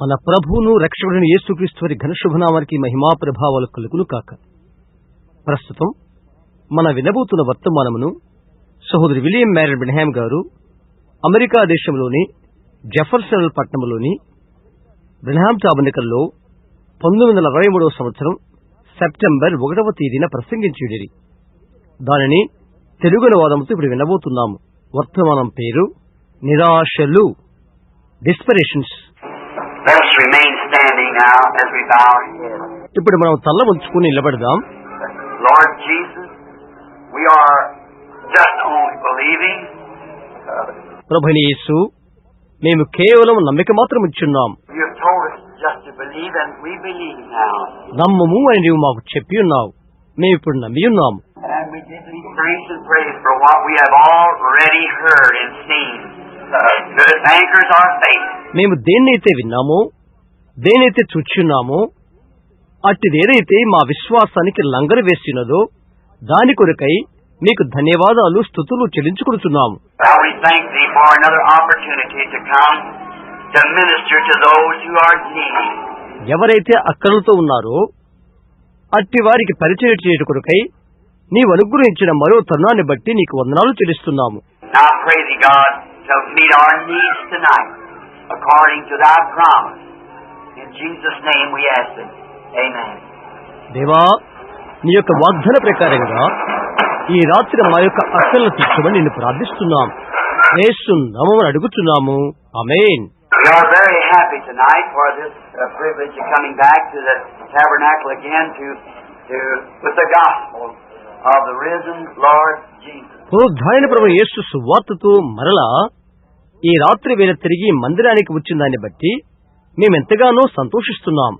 మన ప్రభువును రక్షకుడైన యేసుక్రీస్తు వారి ఘనశుభనామానికి మహిమా ప్రభావాలు కలుగును కాక. ప్రస్తుతం మన వినబోతున్న వర్తమానమును సహోదరి విలియం మ్యారియన్ బ్రహ్యామ్ గారు అమెరికా దేశంలోని జెఫర్సన్ పట్టణంలోని బ్రహ్యామ్ టాబర్నకల్లో 1923 సంవత్సరం సెప్టెంబర్ 1వ తేదీన ప్రసంగించుడిరి. దానిని తెలుగు అనువాదంతో ఇప్పుడు వినబోతున్నాము. వర్తమానం పేరు నిరాశలు, డిస్పరేషన్స్. ఇప్పుడు మనం తల్ల ఉంచుకుని నిలబడదాం. Lord Jesus, we are just only believing. ప్రభుని యేసు, మేము కేవలం నమ్మిక మాత్రం ఇచ్చున్నాం. You have told us just to believe and we believe now. నమ్మము అని నీవు మాకు చెప్పి ఉన్నావు, మేము ఇప్పుడు నమ్మి ఉన్నాము. And we give thee thanks and praise for what we have already heard and seen. That anchors our faith. మేము దేన్నైతే విన్నామో, దేనైతే చూచున్నామో, అట్టిదేదైతే మా విశ్వాసానికి లంగరు వేసినదో దాని కొరకై మీకు ధన్యవాదాలు, స్తుతులు చెల్లించుకుంటున్నాము. We thank thee for another opportunity to come to minister to those who are needy. ఎవరైతే అక్కరలతో ఉన్నారో అట్టి వారికి పరిచయం చేయట కొరకై నీవు అనుగ్రహించిన మరో తరుణాన్ని బట్టి నీకు వందనాలు చెల్లిస్తున్నాము. Now pray thee, God, to meet our needs tonight according to thy promise. In Jesus' name we ask it. Amen. దేవా, నీ యొక్క వాగ్దాన ప్రకారంగా ఈ రాత్రి మా యొక్క అక్కలను తీర్చమని నిన్ను ప్రార్థిస్తున్నాం. యేసు నామమున అడుగుతున్నాము. ఆమేన్. We are very happy tonight for this privilege of coming back to the tabernacle again with the gospel of the risen Lord Jesus. పునరుద్ధారణ ప్రభు యేసు సువార్తతో మరలా ఈ రాత్రి వేళ తిరిగి మందిరానికి వచ్చిన దాన్ని బట్టి మేమెంతగానో సంతోషిస్తున్నాం.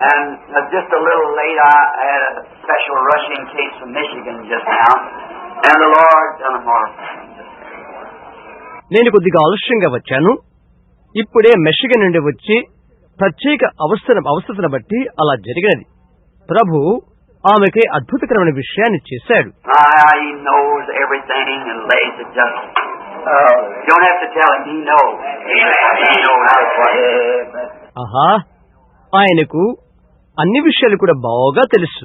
And just a little late, I had a special rushing case from Michigan just now, and the Lord done a marvel. నేను కొద్దిగా ఆలస్యంగా వచ్చాను. ఇప్పుడే మెషిగన్ నుండి వచ్చి ప్రత్యేక అవస్థను బట్టి అలా జరిగినది. ప్రభు ఆమెకి అద్భుతకరమైన విషయాన్ని చేశాడు. He knows everything and lays it just. You don't have to tell him, he knows. He knows how to play. ఆహా, ఆయనకు అన్ని విషయాలు కూడా బాగా తెలుసు.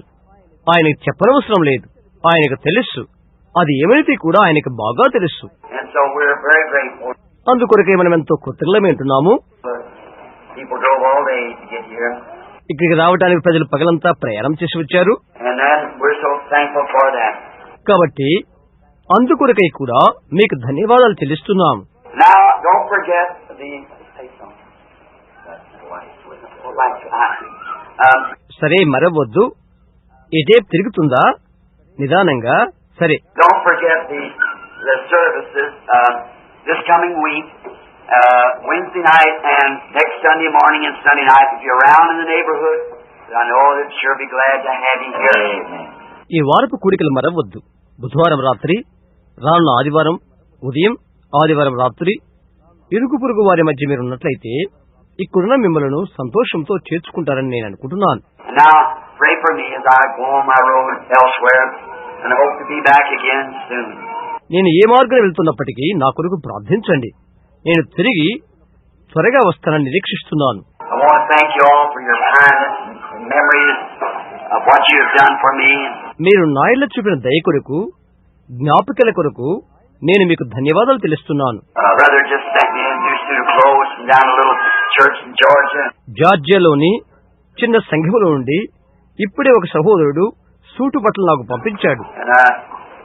ఆయనకు చెప్పనవసరం లేదు, ఆయనకు తెలుసు. అది ఏమైతే కూడా ఆయనకు బాగా తెలుసు. And so we're very grateful. అందుకొరకే మనం ఎంతో కృతజ్ఞులమేంటున్నాము. People drove all day to get here. ఇక్కడికి రావడానికి ప్రజలు పగలంతా ప్రయాణం చేసి వచ్చారు. And then we're so thankful for that. కాబట్టి అందుకొరకై కూడా మీకు ధన్యవాదాలు చెల్లిస్తున్నాం. Now don't forget the సరే, మరవద్దు. ఈ టేప్ తిరుగుతుందా? నిదానంగా. సరే, don't forget the services this coming week, Wednesday night and next Sunday morning and Sunday night. If you're around in the neighborhood, I know they'd sure be glad to have you here. ఈ వారపు కూడికలు మరవద్దు. బుధవారం రాత్రి, రానున్న ఆదివారం ఉదయం, ఆదివారం రాత్రి ఇరుగు పొరుగు వారి మధ్య మీరు ఉన్నట్లయితే ఇక్కడున్న మిమ్మల్ని సంతోషంతో చేర్చుకుంటారని నేను అనుకుంటున్నాను. Now pray for me as I go on my road elsewhere and I hope to be back again soon. నేను ఏ మార్గం వెళ్తున్నప్పటికీ నా కొరకు ప్రార్థించండి. నేను తిరిగి త్వరగా వస్తానని నిరీక్షిస్తున్నాను. I want to thank you all for your kindness and memories of what you have done for me. మీరు నాయల చూపిన దయ కొరకు, జ్ఞాపికల కొరకు నేను మీకు ధన్యవాదాలు తెలుస్తున్నాను. Brother just sent me in through clothes and down a little church in Georgia. జార్జియాలోని చిన్న సంఘములో నుండి ఇప్పుడే ఒక సహోదరుడు సూటు బట్టలు నాకు పంపించాడు.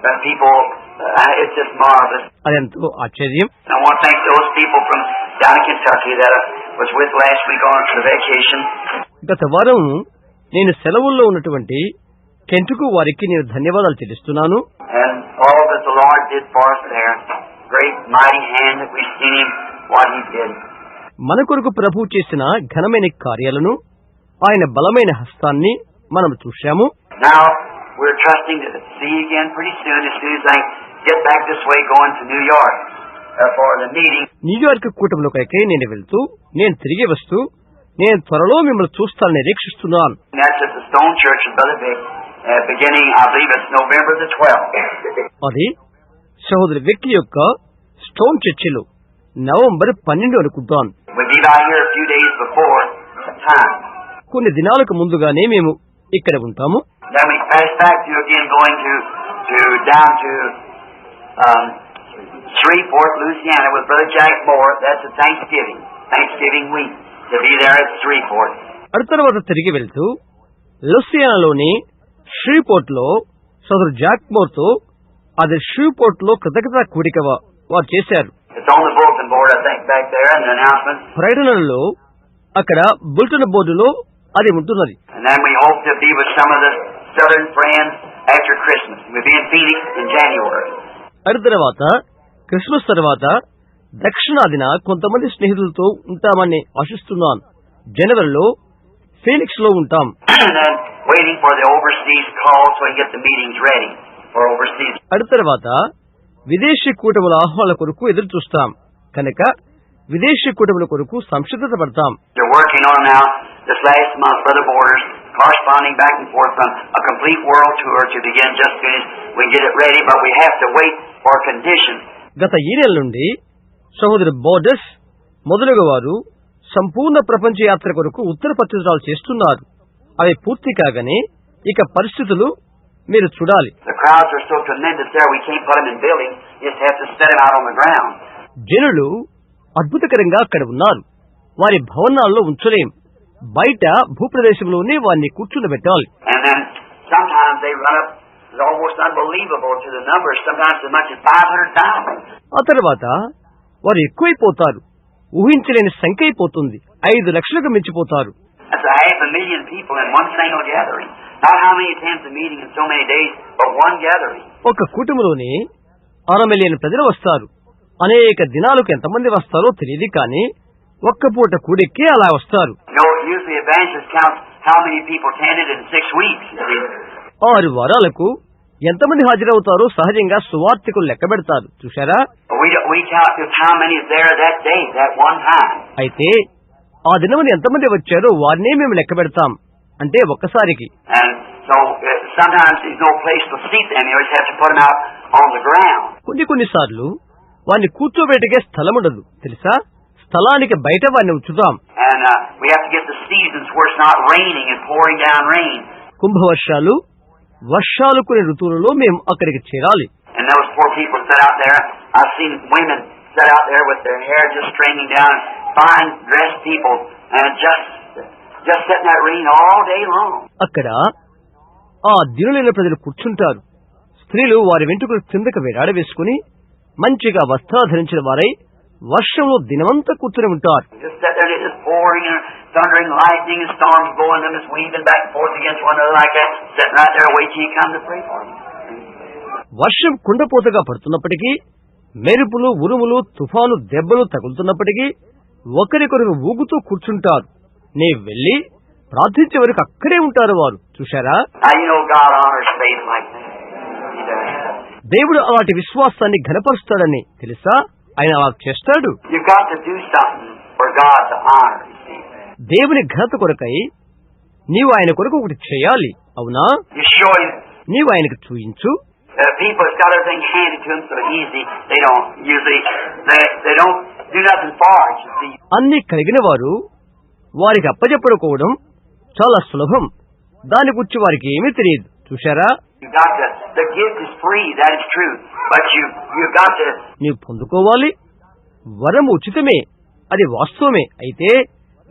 And people, it's just marvelous. అదెంతో ఆశ్చర్యం. I want to thank those people from down in Kentucky that I was with last week on the vacation. గత వారం నేను సెలవుల్లో ఉన్నటువంటి కెంటుకు వారికి నేను ధన్యవాదాలు చెల్లిస్తున్నాను. And all that the Lord did for us there, great mighty hand that we've seen him, what he did. మన కొరకు ప్రభు చేసిన ఘనమైన కార్యాలను, ఆయన బలమైన హస్తాన్ని మనం చూశాము. Now we're trusting to see you again pretty soon as I get back this way going to New York for the meeting. New York కూటమిలోకైతే నేను వెళ్తూ, నేను తిరిగి వస్తూ, నేను త్వరలో మిమ్మల్ని చూస్తానని నిరీక్షిస్తున్నాను. That's at the Stone Church in Brother Vic, beginning, I believe it's November the 12th. అది సహోదరి వ్యక్తి యొక్క స్టోన్ చర్చిలో నవంబర్ 12 అనుకుంటాను. We'll be got here a few days before the time. కొన్ని దినాలకు ముందుగానే మేము ఇక్కడ ఉంటాము. Then we pass back to again going to down to Shreveport, Louisiana with Brother Jack Moore. That's a Thanksgiving week to be there at Shreveport. తర్వాత తిరిగి వెళ్తూ లూసియానాలోని ష్రీపోర్ట్ లో సోదరు జాక్ మోర్ తో అది ష్రీపోర్ట్ లో కృతజ్ఞతా కూడిక వారు చేశారు. It's on the bulletin board, I think, back there in the announcement. ప్రకటనలో అక్కడ బులెటిన్ బోర్డులో అది ఉంటున్నది. And then we hope to be with some of the southern friends after Christmas. We'll be in Phoenix in January. తర్వాత Christmas తర్వాత దక్షిణాదిన కొంతమంది స్నేహితులతో ఉంటామని ఆశిస్తున్నాను. జనవరిలో ఫీనిక్స్ లో ఉంటాం. And then waiting for the overseas call so we get the meetings ready for overseas. తర్వాత విదేశీ కూటముల ఆహ్వానాల కొరకు ఎదురు చూస్తాం కనుక విదేశీ కూటముల కొరకు సంసిద్ధత పడతాం. They're working on now this last month for the borders, corresponding back and forth from a complete world tour to begin just finished. We get it ready, but we have to wait for conditions. గత ఈ నెల నుండి సహోదరు borders మొదలుగా వారు సంపూర్ణ ప్రపంచ యాత్ర కొరకు ఉత్తర పత్రికలు చేస్తున్నారు. అవి పూర్తి కాగానే ఇక పరిస్థితులు మీరు చూడాలి. The crowds are so tremendous there we can't put them in buildings, you just have to set them out on the ground. జనులు అద్భుతకరంగా అక్కడ ఉన్నారు. వారి భవనాల్లో ఉంచలేం, బయట భూప్రదేశంలోనే వారిని కూర్చుండబెట్టాలి. And then sometimes they run up, it's almost unbelievable to the numbers, sometimes as much as 500,000. ఆ తర్వాత వారు ఎక్కువైపోతారు, ఊహించలేని సంఖ్య అయిపోతుంది, 5 లక్షలకు మించిపోతారు. That's 500,000 people in one single gathering. Not how many attend the meeting in so many days, but one gathering. ఒక కుటుంబంలోనే 6 million ప్రజలు వస్తారు. అనేక దినాలకు ఎంతమంది వస్తారో తెలియదు, కానీ ఒక్క పూట కూడెక్కి అలా వస్తారు. Usually evangelist counts how many people attended in 6 weeks. 6 వారాలకు ఎంతమంది హాజరవుతారో సహజంగా సువార్తికులు లెక్క పెడతారు, చూశారా? We count just how many is there that day, that one time. అయితే ఆ దినమని ఎంతమంది వచ్చారో వారినే మేము లెక్క పెడతాం, అంటే ఒక్కసారికి. And so sometimes there's no place to seat them. You always have to put them out on the ground. కొన్నిసార్లు వారిని కూర్చోబెట్టగే స్థలం ఉండదు, తెలుసా? స్థలానికి బయట వారిని ఉంచుతాం. And we have to get the seasons where it's not raining and pouring down rain. కుంభవర్షాలు, వర్షాలు కొన్ని ఋతువులలో మేము అక్కడికి చేరాలి. And those poor people sit out there. I've seen women sit out there with their hair just streaming down, fine dressed people, and just sit in that rain all day long. అక్కడ ఆ దినులైన ప్రజలు కూర్చుంటారు. స్త్రీలు వారి వెంట్రుకలు కిందకు వేలాడవేసుకుని మంచిగా వస్త్రాలు ధరించిన వారై వర్షంలో దినమంతా కూర్చుని ఉంటారు. Just sit there, just pouring and thundering, lightning and storms blowing them, just weaving back and forth against one another like that, sitting right there waiting till you come to pray for them. వర్షం కుండపోతగా పడుతున్నప్పటికీ, మెరుపులు, ఉరుములు, తుఫాను దెబ్బలు తగులుతున్నప్పటికీ ఒకరికొకరు ఊగుతూ కూర్చుంటారు. నే వెళ్లి ప్రార్థించే వరకు అక్కడే ఉంటారు వారు, చూశారా? God honors faith like that. దేవుడు అలాంటి విశ్వాసాన్ని ఘనపరుస్తాడని తెలుసా? ఆయన అలా చేస్తాడు. You've got to do something for God to honor. దేవుని ఘనత కొరకై నీవు ఆయన కొరకు ఒకటి చేయాలి, అవునా? You show him. నీవు ఆయనకు చూయించు. People have got everything handed to them so easy. They don't usually they don't do nothing for it. You see. అన్ని కలిగిన వారు వారికి అప్పజెప్పడుకోవడం చాలా సులభం. దాని గురించి వారికి ఏమీ తెలియదు, చూశారా? The gift is free, that is true. But you've got to. నీవు పొందుకోవాలి. వరం ఉచితమే, అది వాస్తవమే. అయితే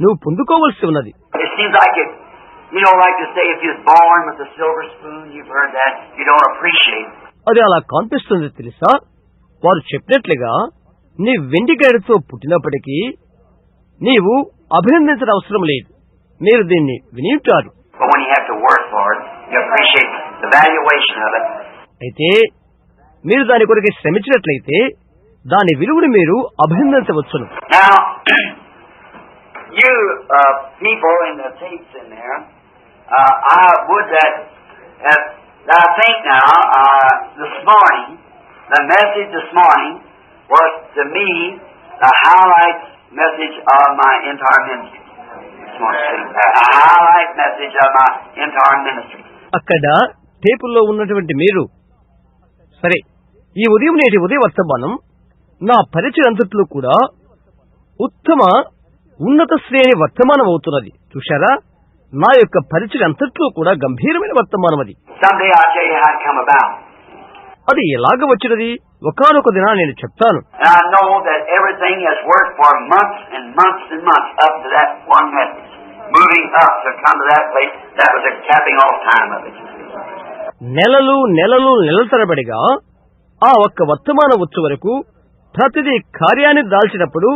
నువ్వు పొందుకోవలసి ఉన్నది. It seems like it. Like to say, if you're born with a silver spoon, you've heard that, you don't appreciate it. అది అలా కనిపిస్తుంది, తెలుసా? వారు చెప్పినట్లుగా నీ వెండి గడితో పుట్టినప్పటికీ నీవు అభినందించడం అవసరం లేదు. మీరు దీన్ని విని ఉంటారు. But when you have to work for it, you appreciate the valuation of it. అయితే మీరు దాని కొరకు శ్రమించినట్లయితే దాని విలువను మీరు అభినందించవచ్చును. Now, you people in the tapes in there, I would that I think now this morning, the message this morning was to me the highlight message of my entire ministry. A highlight message of my entire ministry. అక్కడ టేపుల్లో ఉన్నటువంటి మీరు, సరే, ఈ నేటి ఉదయ వర్తమానం నా పరిచయ అంతట్లో కూడా ఉత్తమ ఉన్నత శ్రేణి వర్తమానం అవుతున్నది. చూశారా, నా యొక్క పరిచయం అంతట్లో కూడా గంభీరమైన వర్తమానం అది. Someday I'll tell you how it come about. అది ఎలాగ వచ్చినది ఒకానొక దిన నేను చెప్తాను. And I know that everything has worked for months and months and months up to that one message. Moving up to come to that place, that was a capping off time of it. నెలలు నెలల తరబడిగా ఆ ఒక్క వర్తమానం వచ్చే వరకు ప్రతిదీ కార్యాన్ని దాల్చినప్పుడు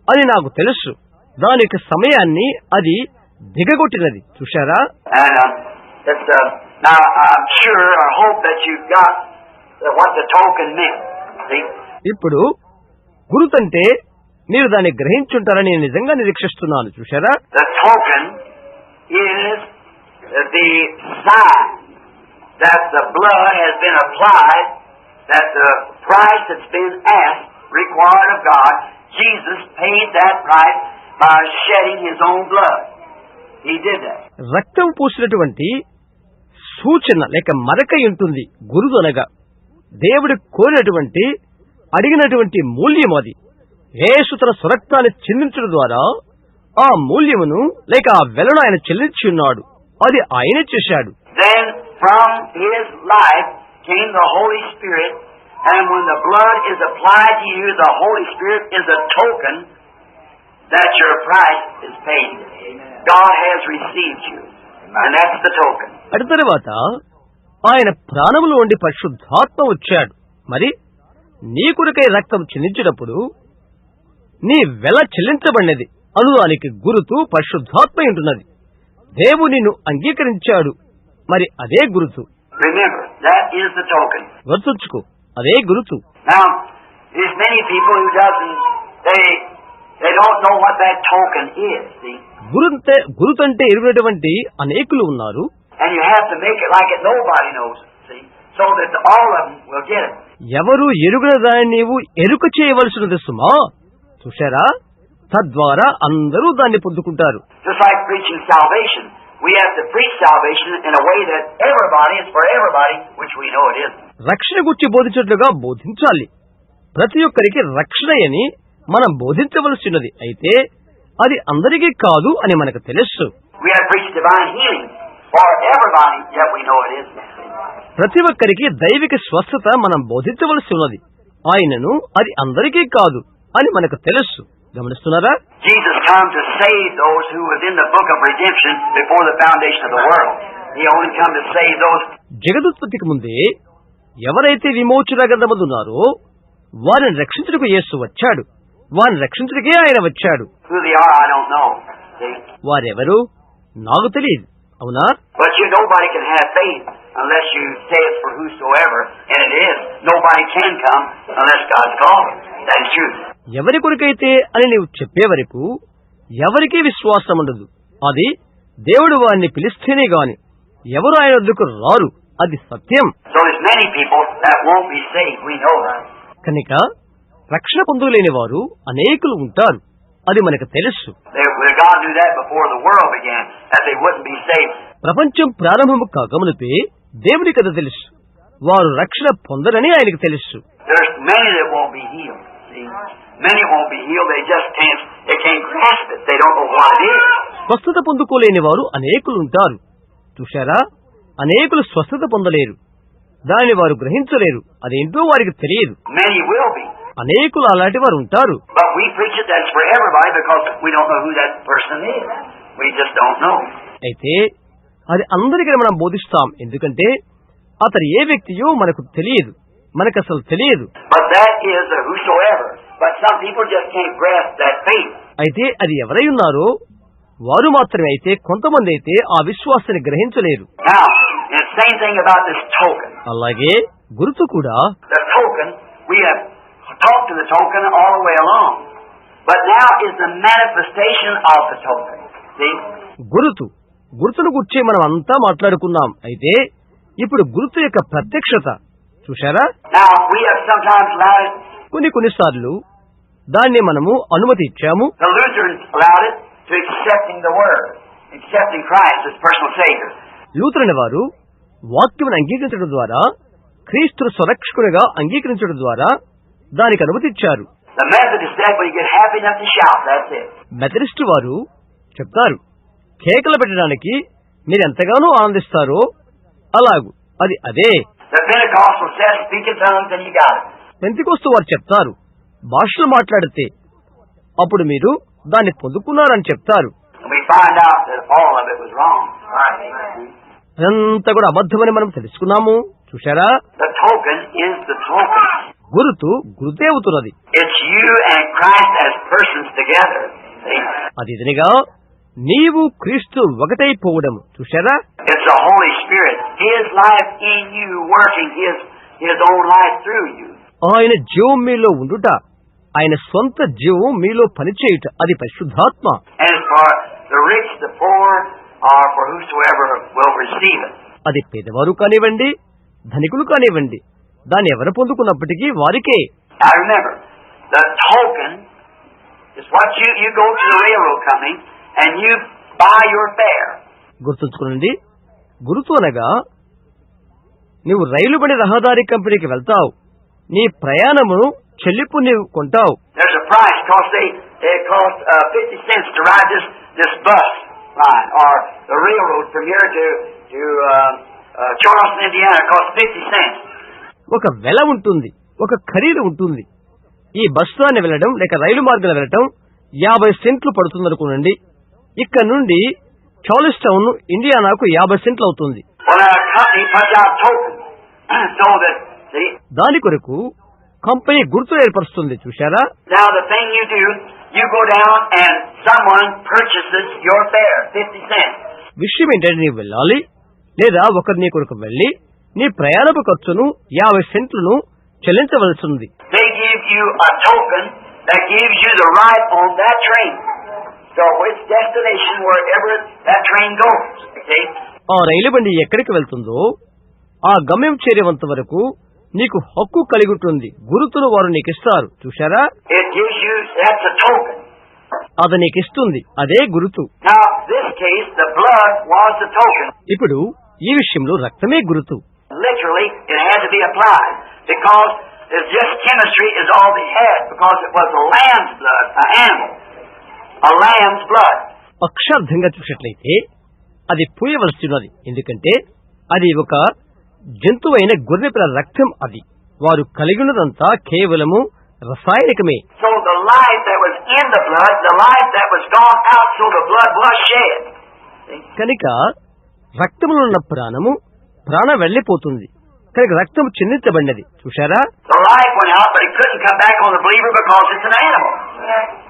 అది నాకు తెలుసు. దాని యొక్క సమయాన్ని అది దిగగొట్టినది. చూశారా? And now I'm sure or hope that you got what the token meant. See? ఇప్పుడు గురుతంటే మీరు దాన్ని గ్రహించుంటారని నేను నిజంగా నిరీక్షిస్తున్నాను. చూశారా? The token is the sign that the blood has been applied, that the price that's been asked, required of God, Jesus paid that price by shedding His own blood. He did that. రక్తం పూసినటువంటి సూచన లేక మరక ఉంటుంది గురుదు అనగా. దేవుడు కోరినటువంటి అడిగినటువంటి మూల్యం అది. యేసు తన స్వరక్తాన్ని చెల్లించడం ద్వారా ఆ మూల్యమును లేక ఆ వెలను ఆయన చెల్లించి ఉన్నాడు. అది ఆయన చేశాడు. Then from His life came the Holy Spirit, and when the blood is applied to you, the Holy Spirit is a token that your price is paid. God has received you, and that's the token. అటు తరువాత ఆయన ప్రాణములో ఉండి పరిశుద్ధాత్మ వచ్చాడు. మరి నీ కొరకై రక్తం చెల్లించినప్పుడు నీ వెల చెల్లించబడినది అనుదానికి గురుతు పరిశుద్ధాత్మ ఉంటున్నది. దేవుడు నిన్ను అంగీకరించాడు. మరి అదే గురుతు. Remember, that is the token. గుర్తుంచుకో, అదే గురుతు. Now, there's many people who they don't know what that token is, see? గురుతంటే ఎరుగినటువంటి అనేకులు ఉన్నారు. And you have to make it like it nobody knows it, see? So that all of them will get it. ఎవరు ఎరుగిన దాన్ని నీవు ఎరుక చేయవలసినది సుమా. చూశారా? తద్వారా అందరూ దాన్ని పొందుకుంటారు. Just like preaching salvation, we have to preach salvation in a way that everybody is for everybody, which we know it isn't. రక్షణ గురించి బోధించినట్లుగా బోధించాలి. ప్రతి ఒక్కరికి రక్షణ అని మనం బోధించవలసినది. అయితే అది అందరికీ కాదు అని మనకు తెలుసు. We have to preach divine healing for everybody, yet we know it isn't. ప్రతి ఒక్కరికి దైవిక స్వస్థత మనం బోధించవలసి ఉన్నది. ఆయనను అది అందరికీ కాదు అని మనకు తెలుసు. గమనిస్తున్నారా? Jesus come to save those who was in the book of redemption before the foundation of the world. He only come to save those. జగదుత్పత్తికి ముందే ఎవరైతే విమోచన గ్రంథమందు ఉన్నారో వారిని రక్షించుటకు యేసు వచ్చాడు. వారిని రక్షించుటకే ఆయన వచ్చాడు. Who they are, I don't know. See? వారెవరు నాకు తెలియదు. అవునా? But nobody can have faith unless you say it's for whosoever, and it is. Nobody can come unless God's called. That is true. ఎవరి కొరకైతే అని నీవు చెప్పే వరకు ఎవరికీ విశ్వాసం ఉండదు. అది దేవుడు వారిని పిలిస్తేనే గాని ఎవరు ఆయన వద్దకు రారు. అది సత్యం. So there's many people that won't be saved. We know that. కనుక రక్షణ పొందలేని వారు అనేకులు ఉంటారు. అది మనకు తెలుసు. God knew that before the world began, that they wouldn't be saved. ప్రపంచం ప్రారంభము కాకమునుపే దేవుని కథ తెలుసు. వారు రక్షణ పొందరని ఆయనకు తెలుసు. There's many that won't be healed. See? Many won't be healed. They can't grasp it. They don't know what it is. స్వస్థత పొందుకోలేని వారు అనేకులు ఉంటారు. చూశారా? అనేకులు స్వస్థత పొందలేరు. దానిని వారు గ్రహించలేరు. అదేంటో వారికి తెలియదు. Many will be. అనేకులు అలాంటి వారు ఉంటారు. But we preach it that's for everybody because we don't know who that person is. We just don't know. అయితే అది అందరికీ మనం బోధిస్తాం. ఎందుకంటే అతను ఏ వ్యక్తియో మనకు తెలియదు. మనకు అసలు తెలియదు. But that is a whosoever. But some people just can't grasp that faith. అయితే అది ఎవరై ఉన్నారో వారు మాత్రమే. అయితే కొంతమంది అయితే ఆ విశ్వాసాన్ని గ్రహించలేరు. Now, the same thing about this token. అలాగే గుర్తు కూడా. The token, we have talked to the token all the way along. But now is the manifestation of the token. See? గుర్తును గుర్చి మనం అంతా మాట్లాడుకున్నాం. అయితే ఇప్పుడు గుర్తు యొక్క ప్రత్యక్షత చూశారా? Now, we have sometimes allowed it. కొన్నిసార్లు దాన్ని మనము అనుమతి ఇచ్చాము. The Lutherans allowed it to accepting the Word, accepting Christ as personal Savior. Lutheran వారు వాక్యమును అంగీకరించడం ద్వారా క్రీస్తును స్వరక్షకునిగా అంగీకరించడం ద్వారా దానికి అనుమతి ఇచ్చారు. The Methodist said, when you get happy enough to shout, that's it. Methodist వారు చెప్తారు, కేకలు పెట్టడానికి మీరు ఎంతగానో ఆనందిస్తారో అలాగు అదే. The Pentecostal says, speak in tongues, and you got it. Pentecost వారు చెప్తారు, భాషలు మాట్లాడితే అప్పుడు మీరు దాన్ని పొందుకున్నారని చెప్తారు. And we find out that all of it was wrong. అదంతా కూడా అబద్ధమని మనం తెలుసుకున్నాము. చూశారా? The token is the token. గురుతే అవుతున్నది. It's you and Christ as persons together. See? అది ఇదనిగా నీవు క్రీస్తు ఒకటైపోవడం. చూశారా? It's the Holy Spirit, His life in you, working His own life through you. ఆయన జీవం మీలో ఉండుట, ఆయన సొంత జీవం మీలో పనిచేయుట, అది పరిశుద్ధాత్మ. And for the rich, the poor, or for whosoever will receive it. అది పేదవారు కానివ్వండి, ధనికులు కానివ్వండి, దాన్ని ఎవరు పొందుకున్నప్పటికీ వారికే. Now remember, the token is what you go to the railroad company and you buy your fare. గుర్తుంచుకోండి, గురుతు అనగా నీవు రైలు బండి రహదారి కంపెనీకి వెళ్తావు, నీ ప్రయాణమును చెల్లింపు నీవు కొంటావు. There's a price, because they cost 50 cents to ride this bus line, or the railroad from here to Charleston, Indiana, costs 50 cents. ఒక వెల ఉంటుంది, ఒక ఖరీదు ఉంటుంది. ఈ బస్సులోనే వెళ్ళడం లేక రైలు మార్గంలో వెళ్ళడం 50 సెంట్లు పడుతుందనుకోనండి. ఇక్కడ నుండి చార్లెస్ టౌన్ ఇండియానాకు 50 సెంట్లు అవుతుంది. దాని కొరకు కంపెనీ గుర్తులు ఏర్పరుస్తుంది. చూశారా? విషయం ఏంటంటే నీవు వెళ్ళాలి, లేదా ఒకరు నీ కొరకు వెళ్లి నీ ప్రయాణపు ఖర్చును 50 సెంట్లను చెల్లించవలసి ఉంది. ఆ రైలు బండి ఎక్కడికి వెళ్తుందో ఆ గమ్యం చేరేంత వరకు నీకు హక్కు కలిగి ఉంటుంది. గురుతును వారు నీకిస్తారు. చూశారా? అది నీకిస్తుంది, అదే గురుతు. ఇప్పుడు ఈ విషయంలో రక్తమే గురుతు. Literally, it had to be applied, because it's just chemistry is all they had, because it was a lamb's blood, an animal, a lamb's blood. అక్షార్థంగా చూసినట్లయితే అది పూయవలసినది, ఎందుకంటే అది ఒక జంతువైన గొర్రెపిల్ల రక్తం. అది వారు కలిగి ఉన్నదంతా కేవలము రసాయనికమే. So the life that was in the blood, the life that was gone out, so the blood was shed. కనుక రక్తములో ఉన్న ప్రాణం వెళ్లిపోతుంది, కనుక రక్తం చిందించబడినది. చూశారా?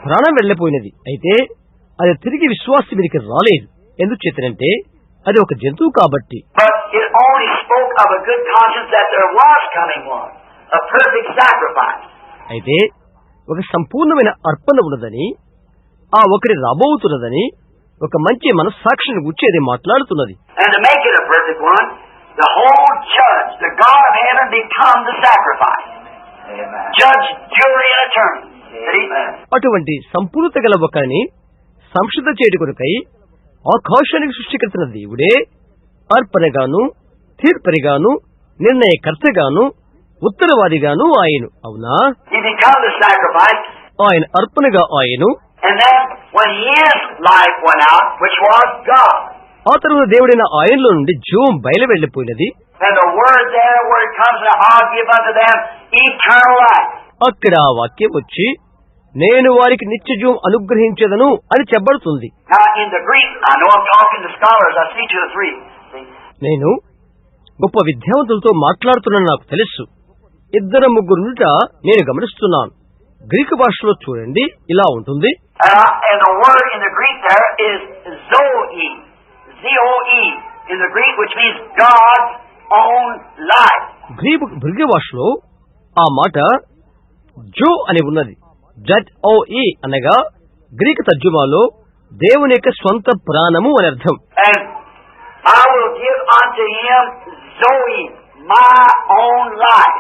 ప్రాణం వెళ్లిపోయినది, అయితే అది తిరిగి విశ్వాసం మీదకి రాలేదు. ఎందుకు చేతనంటే అది ఒక జంతువు కాబట్టి. అయితే ఒక సంపూర్ణమైన అర్పణ ఉన్నదని, ఆ ఒకటి రాబోతున్నదని, ఒక మంచి మనస్సాక్షిని గుర్చేది మాట్లాడుతున్నది. The whole judge, the God of heaven, become the sacrifice. Judge, jury, and attorney. అటువంటి సంపూర్ణత గల ఒకరిని సంశుద్ధ చేయడం కొరకై ఆకాశానికి సృష్టికర్తన దేవుడే అర్పణగాను, తీర్పరిగాను, నిర్ణయకర్తగాను, ఉత్తరవాదిగాను ఆయను. అవునా? ఆయన అర్పణగా ఆయను. ఆ తర్వాత దేవుడైన ఆయనలో నుండి జీవం బయలు వెళ్లిపోయినది. అక్కడ ఆ వాక్యం వచ్చి నేను వారికి నిత్య జీవం అనుగ్రహించదను అని చెప్పబడుతుంది. నేను గొప్ప విద్యావంతులతో మాట్లాడుతున్నాను, నాకు తెలుసు. 2-3 నేను గమనిస్తున్నాను. గ్రీకు భాషలో చూడండి, ఇలా ఉంటుంది. in the Greek, which means God's own life. Greek భాషలో ఆ మాట జో అని ఉన్నది. ZOE అనగా గ్రీకు తర్జుమాలో దేవుని యొక్క స్వంత ప్రాణము అని అర్థం. And I will give unto him Zoe, my own life.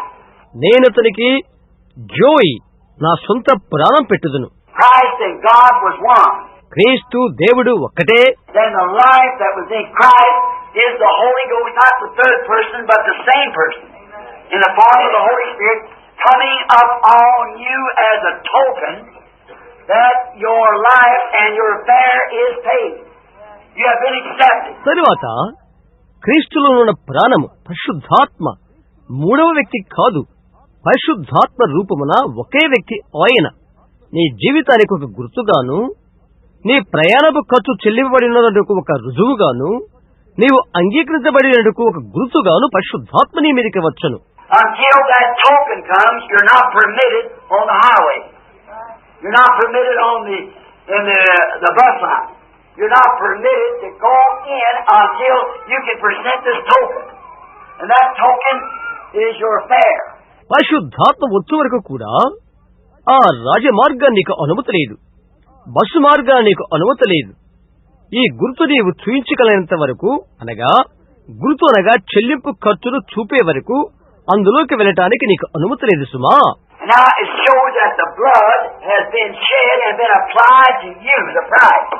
నేను అతనికి జోయి, నా సొంత ప్రాణం పెట్టుదును. Christ and God was one. క్రీస్తు దేవుడు ఒక్కటే. Then the life that was in Christ is the Holy Ghost, not the third person, but the same person, in the form of the Holy Spirit, coming up on you as a token that your life and your fare is paid. You have been accepted. తరువాత క్రీస్తులో ఉన్న ప్రాణము పరిశుద్ధాత్మ మూడవ వ్యక్తి కాదు, పరిశుద్ధాత్మ రూపమున ఒకే వ్యక్తి ఆయన నీ జీవితానికి ఒక గుర్తుగాను, నీ ప్రయాణపు ఖర్చు చెల్లింపబడినందుకు ఒక రుజువుగాను, నీవు అంగీకరించబడినందుకు ఒక గుర్తుగాను పరిశుద్ధాత్మ నీ మీదకి వచ్చును. Until that token comes, you're not permitted on the highway. You're not permitted in the bus line. You're not permitted to go in until you can present this token. And that token is your fare. పరిశుద్ధాత్మ వచ్చే వరకు కూడా ఆ రాజమార్గాన్ని నీకు అనుమతి లేదు, bus మార్గాన్ని నీకు అనుమతి లేదు. ఈ గుర్తు నీవు చూయించగలిగినంత వరకు, అనగా గుర్తు అనగా చెల్లింపు ఖర్చును చూపే వరకు అందులోకి వెళ్ళటానికి నీకు అనుమతి లేదు సుమా. Now it shows that the blood has been shed and been applied to you, the price.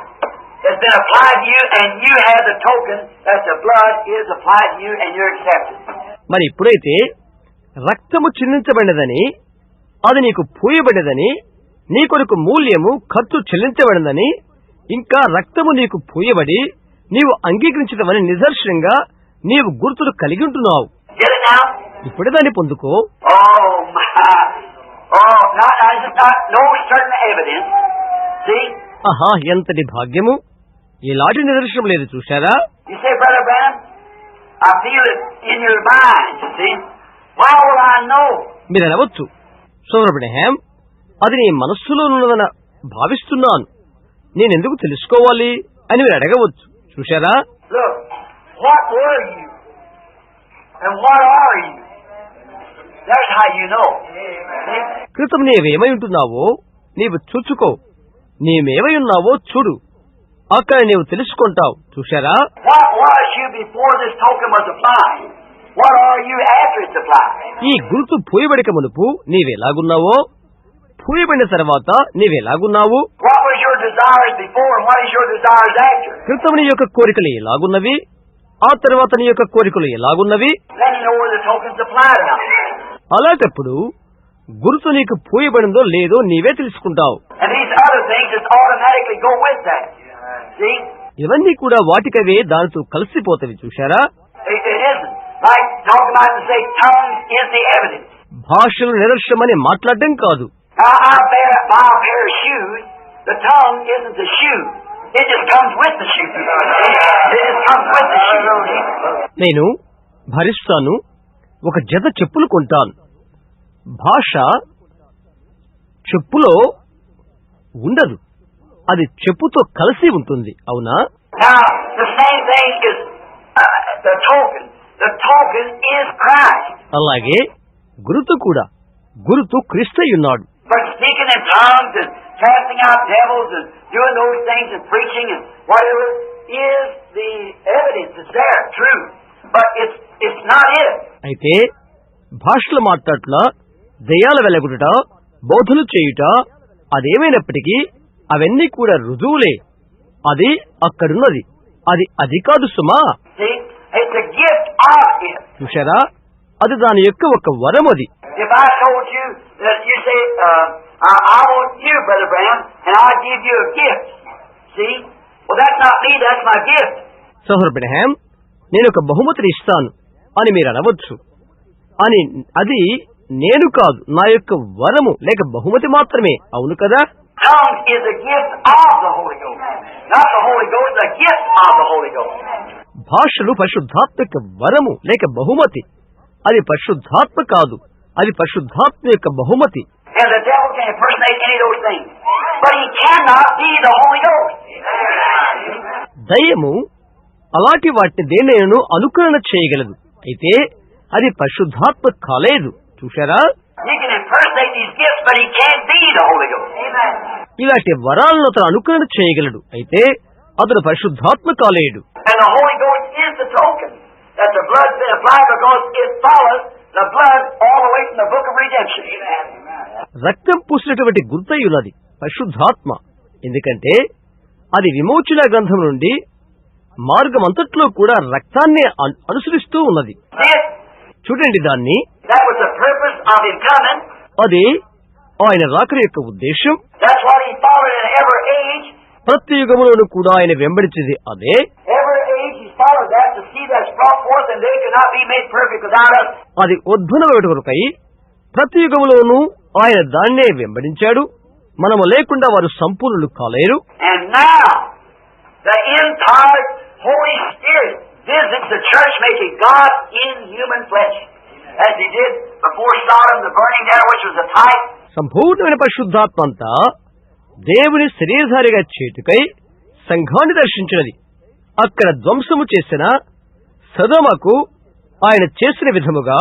It's been applied to you and you have the token that the blood is applied to you and you're accepted. మరి ఇప్పుడైతే రక్తము చిందించబడినదని, అది నీకు పూయబడినదని, నీ కొరకు మూల్యము ఖర్చు చెల్లించబడినదని, ఇంకా రక్తము నీకు పూయబడి నీవు అంగీకరించదమని నిదర్శనంగా నీవు గుర్తులు కలిగి ఉంటున్నావు. ఇప్పుడే దాన్ని పొందుకో. ఆహా, ఎంతటి భాగ్యము! ఇలాంటి నిదర్శనం లేదు, చూశారా? మీరు అనవచ్చు, సోదరు బ్రహ్మాం, అది నీ మనస్సులో ఉన్నదన భావిస్తున్నాను, నేనెందుకు తెలుసుకోవాలి అని మీరు అడగవచ్చు. చూశారా? క్రితం నీవేమై ఉంటున్నావో నీవు చూచుకో, నీవేమై ఉన్నావో చూడు, అక్కడ నీవు తెలుసుకుంటావు. చూశారా? ఈ గుర్తు పూయబడిక మునుపు నీవెలాగున్నావో, పూయబడిన తర్వాత నీవెలాగున్నావు, క్రితం నీ యొక్క కోరికలు ఎలాగున్నవి, ఆ తర్వాత నీ యొక్క కోరికలు ఎలాగున్నవి. అలాంటప్పుడు గుర్తు నీకు పూయబడిందో లేదో నీవే తెలుసుకుంటావు. ఇవన్నీ కూడా వాటికవే దానితో కలిసిపోతవి. చూశారా? భాషలు నిదర్శనమని మాట్లాడడం కాదు. నేను భరిస్తాను, ఒక జత చెప్పులు కొంటాను. భాష చెప్పులో ఉండదు, అది చెప్పుతో కలిసి ఉంటుంది. అవునా? అలాగే గురుతు కూడా, గురుతు క్రీస్తయ్యున్నాడు. అయితే భాషలు మాట్లాడుట, దయ్యాల వెలగుట, బోధలు చేయుట, అదేమైనప్పటికీ అవన్నీ కూడా రుజువులే. అది అక్కడున్నది, అది కాదు సుమా. చూశారా? అది దాని యొక్క ఒక వరం. అది సోదరు బ్రహ్మాం, నేను ఒక బహుమతిని ఇస్తాను అని మీరు అనవచ్చు. అని అది నేను కాదు, నా యొక్క వరము లేక బహుమతి మాత్రమే. అవును కదా? భాషలు పరిశుద్ధాత్మ యొక్క వరము లేక బహుమతి. అది పరిశుద్ధాత్మ కాదు, అది పరిశుద్ధాత్మ యొక్క బహుమతి. దయ్యము అలాంటి వాటిని దేనినైనా అనుకరణ చేయగలదు, అయితే అది పరిశుద్ధాత్మ కాలేదు. చూశారా? ఇలాంటి వరాలను అతను అనుకరణ చేయగలడు, అయితే అతను పరిశుద్ధాత్మ కాలేడు. రక్తం పూసినటువంటి గుర్తయ్యున్నది పరిశుద్ధాత్మ, ఎందుకంటే అది విమోచన గ్రంథం నుండి మార్గమంతట్లో కూడా రక్తాన్ని అనుసరిస్తూ ఉన్నది. చూడండి దాన్ని. of Him coming. అది ఆయన రాకడ యొక్క ఉద్దేశం. That's what He followed in every age. ప్రతి యుగములోనూ కూడా ఆయన వెంబడించింది అదే. Every age He followed that to see that's brought forth, and they could not be made perfect without us. అది ఉద్భవమైన కొరకై ప్రతి యుగములోనూ ఆయన దాన్నే వెంబడించాడు. మనము లేకుండా వారు సంపూర్ణులు కాలేరు. And now, the entire Holy Spirit visits the church, making God in human flesh, as He did before Sodom, the burning there, which was a type. సంపూర్ణమైన పరిశుద్ధాత్మ అంతా దేవుని శరీరధారిగా చేటుకై సంఘాన్ని దర్శించినది. అక్కడ ధ్వంసము చేసిన సదోమకు ఆయన చేసిన విధముగా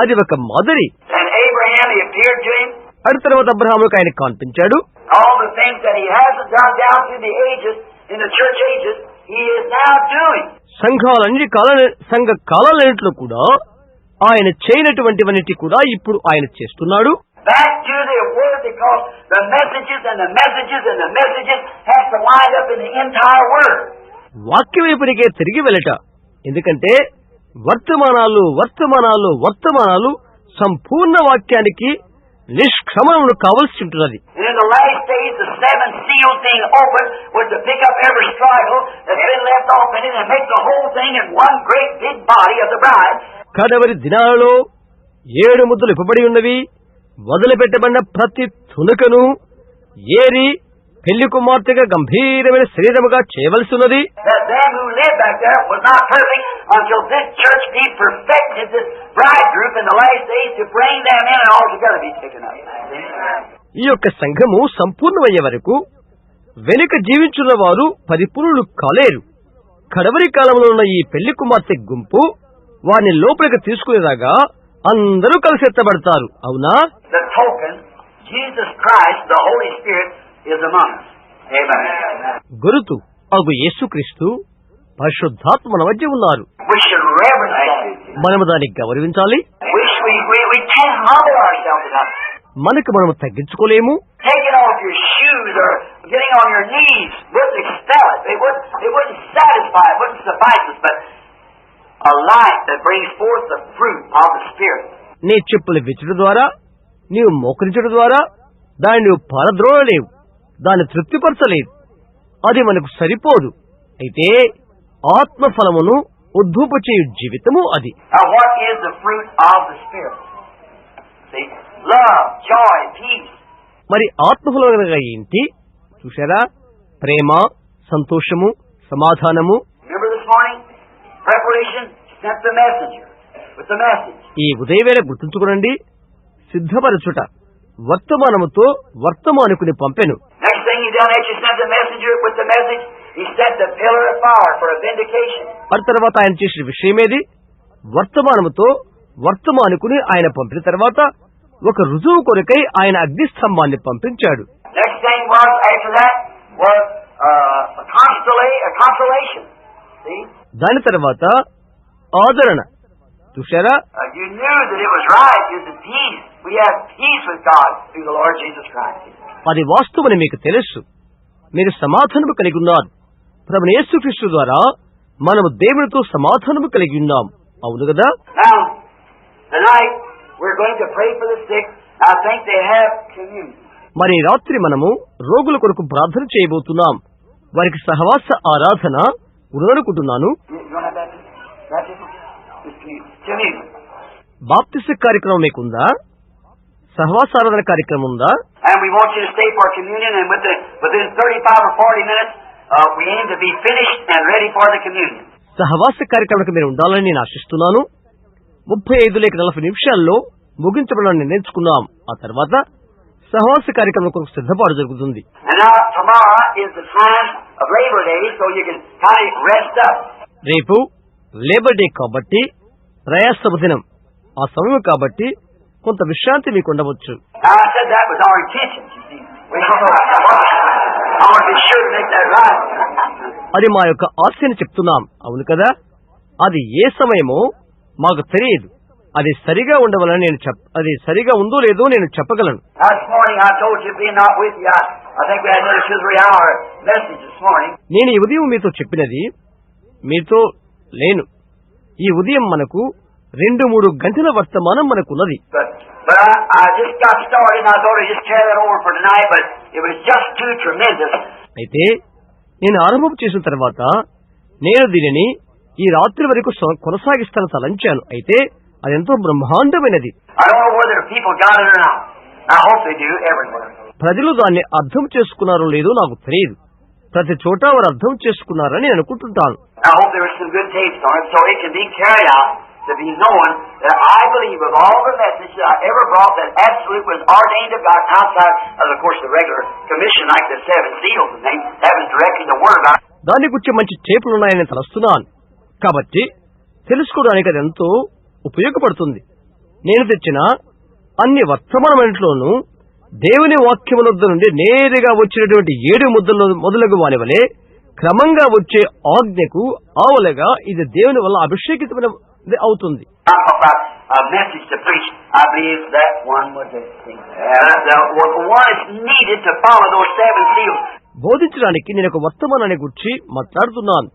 అది ఒక మాదిరి. And Abraham, He appeared to him. అటు తర్వాత అబ్రహాముకు ఆయన కనిపించాడు. All the things that He hasn't done down through the ages, in the church ages, He is now doing. సంఘ కాలాలన్నింటిలో కూడా ఆయన చేయనటువంటివన్నిటి కూడా ఇప్పుడు ఆయన చేస్తున్నాడు. Back to the Word, because the messages and the messages and the messages have to wind up in the entire Word. వాక్య వైపునికే తిరిగి వెళ్ళట. ఎందుకంటే వర్తమానాలు వర్తమానాలు వర్తమానాలు సంపూర్ణ వాక్యానికి నిష్క్రమణను కావలసి ఉంటున్నది. And in the last days, the seven seals being opened was to pick up every struggle that's been left off in it and make the whole thing in one great big body of the bride. కడవరి దినాలలో 7 ముద్దలు ఇవ్వబడి ఉన్నవి. వదిలిపెట్టబడిన ప్రతి తునకను ఏరి పెళ్లి కుమార్తెగా గంభీరమైన శరీరముగా చేయవలసి ఉన్నది. That them who lived back there was not perfect until this church be perfected, this bride group in the last days, to bring them in and all together be taken up. ఈ యొక్క సంఘము సంపూర్ణమయ్యే వరకు వెనుక జీవించున్న వారు పరిపూర్ణులు కాలేరు. కడవరి కాలంలో ఉన్న ఈ పెళ్లి కుమార్తె గుంపు వారిని లోపలికి తీసుకునేలాగా అందరూ కలిసెత్తబడతారు. అవునా? The token, Jesus Christ, the Holy Spirit, is among us. Amen. గురుతు అగు యేసుక్రీస్తు పరిశుద్ధాత్మ మన మధ్య ఉన్నారు. We should reverence Him. మనము దాన్ని గౌరవించాలి. We can't humble ourselves enough. మనకు మనము తగ్గించుకోలేము. Taking off your shoes or getting on your knees wouldn't expel it. It wouldn't satisfy. It wouldn't suffice us. But a life that brings forth the fruit of the Spirit. నీ చెప్పులు విచ్చడం ద్వారా, నీవు మోకరించడం ద్వారా దాన్ని నువ్వు పారద్రోలలేవు, దాన్ని తృప్తిపరచలేదు. అది మనకు సరిపోదు. అయితే ఆత్మఫలమును ఉద్భూపచేయు జీవితము అది. Now what is the fruit of the Spirit? See, love, joy, peace. మరి ఆత్మఫలముగా ఏంటి చూశారా? ప్రేమ, సంతోషము, సమాధానము. Remember this morning? Preparation sent the messenger with the message. ఈ ఉదయవేళ గుర్తుంచుకోనండి, సిద్ధపరచుట వర్తమానముతో వర్తమానికుని పంపెను. Next thing He done after He sent the messenger with the message, He sent the pillar of fire for a vindication. ఆ తర్వాత ఆయన చేసిన విషయమేది? వర్తమానముతో వర్తమానికుని ఆయన పంపిన తర్వాత ఒక రుజువు కొరకై ఆయన అగ్నిస్తంభాన్ని పంపించాడు. Next thing was after that was a consolation. See? దాని తర్వాత ఆదరణ. చూశారా? You knew that it was right. It was a peace. We have peace with God through the Lord Jesus Christ. అది వాస్తవమని మీకు తెలుసు. మీరు సమాధానము కలిగి ఉన్నారు. ప్రభువైన యేసుక్రీస్తు ద్వారా మనము దేవునితో సమాధానము కలిగి ఉన్నాం. అవును కదా? Now, tonight we're going to pray for the sick. I think they have communion. మరి రాత్రి మనము రోగుల కొరకు ప్రార్థన చేయబోతున్నాం. వారికి సహవాస ఆరాధన ఉన్నదనుకుంటున్నాను. బాప్తిస్మ కార్యక్రమం మీకుందా? సహవాసారాధన కార్యక్రమం ఉందా? And we want you to stay for communion, and within 35 or 40 minutes, we aim to be finished and ready for the communion. సహవాస కార్యక్రమానికి మీరు ఉండాలని నేను ఆశిస్తున్నాను. 35 లేక 40 నిమిషాల్లో ముగించబడాలని నిర్ణయించుకున్నాం. ఆ తర్వాత సహవాస కార్యక్రమం కొరకు సిద్ధపాటు జరుగుతుంది. And now tomorrow is the time of Labor Day, so you can kind of rest up. రేపు లేబర్ డే కాబట్టి ప్రయాసపు దినం. ఆ సమయం కాబట్టి కొంత విశ్రాంతి మీకు ఉండవచ్చు. Now I said that was our intention. I want to be sure to make that right. అది మా యొక్క ఆశని చెప్తున్నాం. అవును కదా? అది ఏ సమయమో మాకు తెలియదు. అది సరిగా ఉండవాలని అది సరిగా ఉందో లేదో నేను చెప్పగలను. This morning I told you being not with you. I think we had another 2-3 hour message this morning. నేను ఈ ఉదయం మీతో చెప్పినది మీతో లేను. ఈ ఉదయం మనకు 2-3 గంటల వర్తమానం మనకున్నది. But But I just got started, and I thought I'd just carry that over for tonight, but it was just too tremendous. అయితే నేను ఆరంభం చేసిన తర్వాత నేను దీనిని ఈ రాత్రి వరకు కొనసాగిస్తాను తలంచాను. అయితే అదెంతో బ్రహ్మాండమైనది. I don't know whether people got it or not. I hope they do everywhere. ప్రజలు దాన్ని అర్థం చేసుకున్నారో లేదో నాకు తెలియదు. ప్రతి చోట వారు అర్థం చేసుకున్నారని నేను అనుకుంటుంటాను. I hope there was some good tapes on it, so it can be carried out to be known that I believe of all the messages I ever brought that absolute was ordained of God outside of course, the regular commission like the 7 seals and things. That was directly the Word of God. దాని గురించి మంచి టేపులు ఉన్నాయని తలుస్తున్నాను. కాబట్టి తెలుసుకోవడానికి అది ఎంతో ఉపయోగపడుతుంది. నేను తెచ్చిన అన్ని వర్తమానములలోనూ దేవుని వాక్యముల నుండి నేరుగా వచ్చినటువంటి 7 ముద్దలు మొదలగు వాని వలె క్రమంగా వచ్చే ఆజ్ఞకు ఆవలగా ఇది దేవుని వల్ల అభిషేకితమైనది అవుతుంది. A message to preach. I believe that one was the one is needed to follow those 7 seals. బోధించడానికి నేను ఒక వర్తమానాన్ని గురించి మాట్లాడుతున్నాను.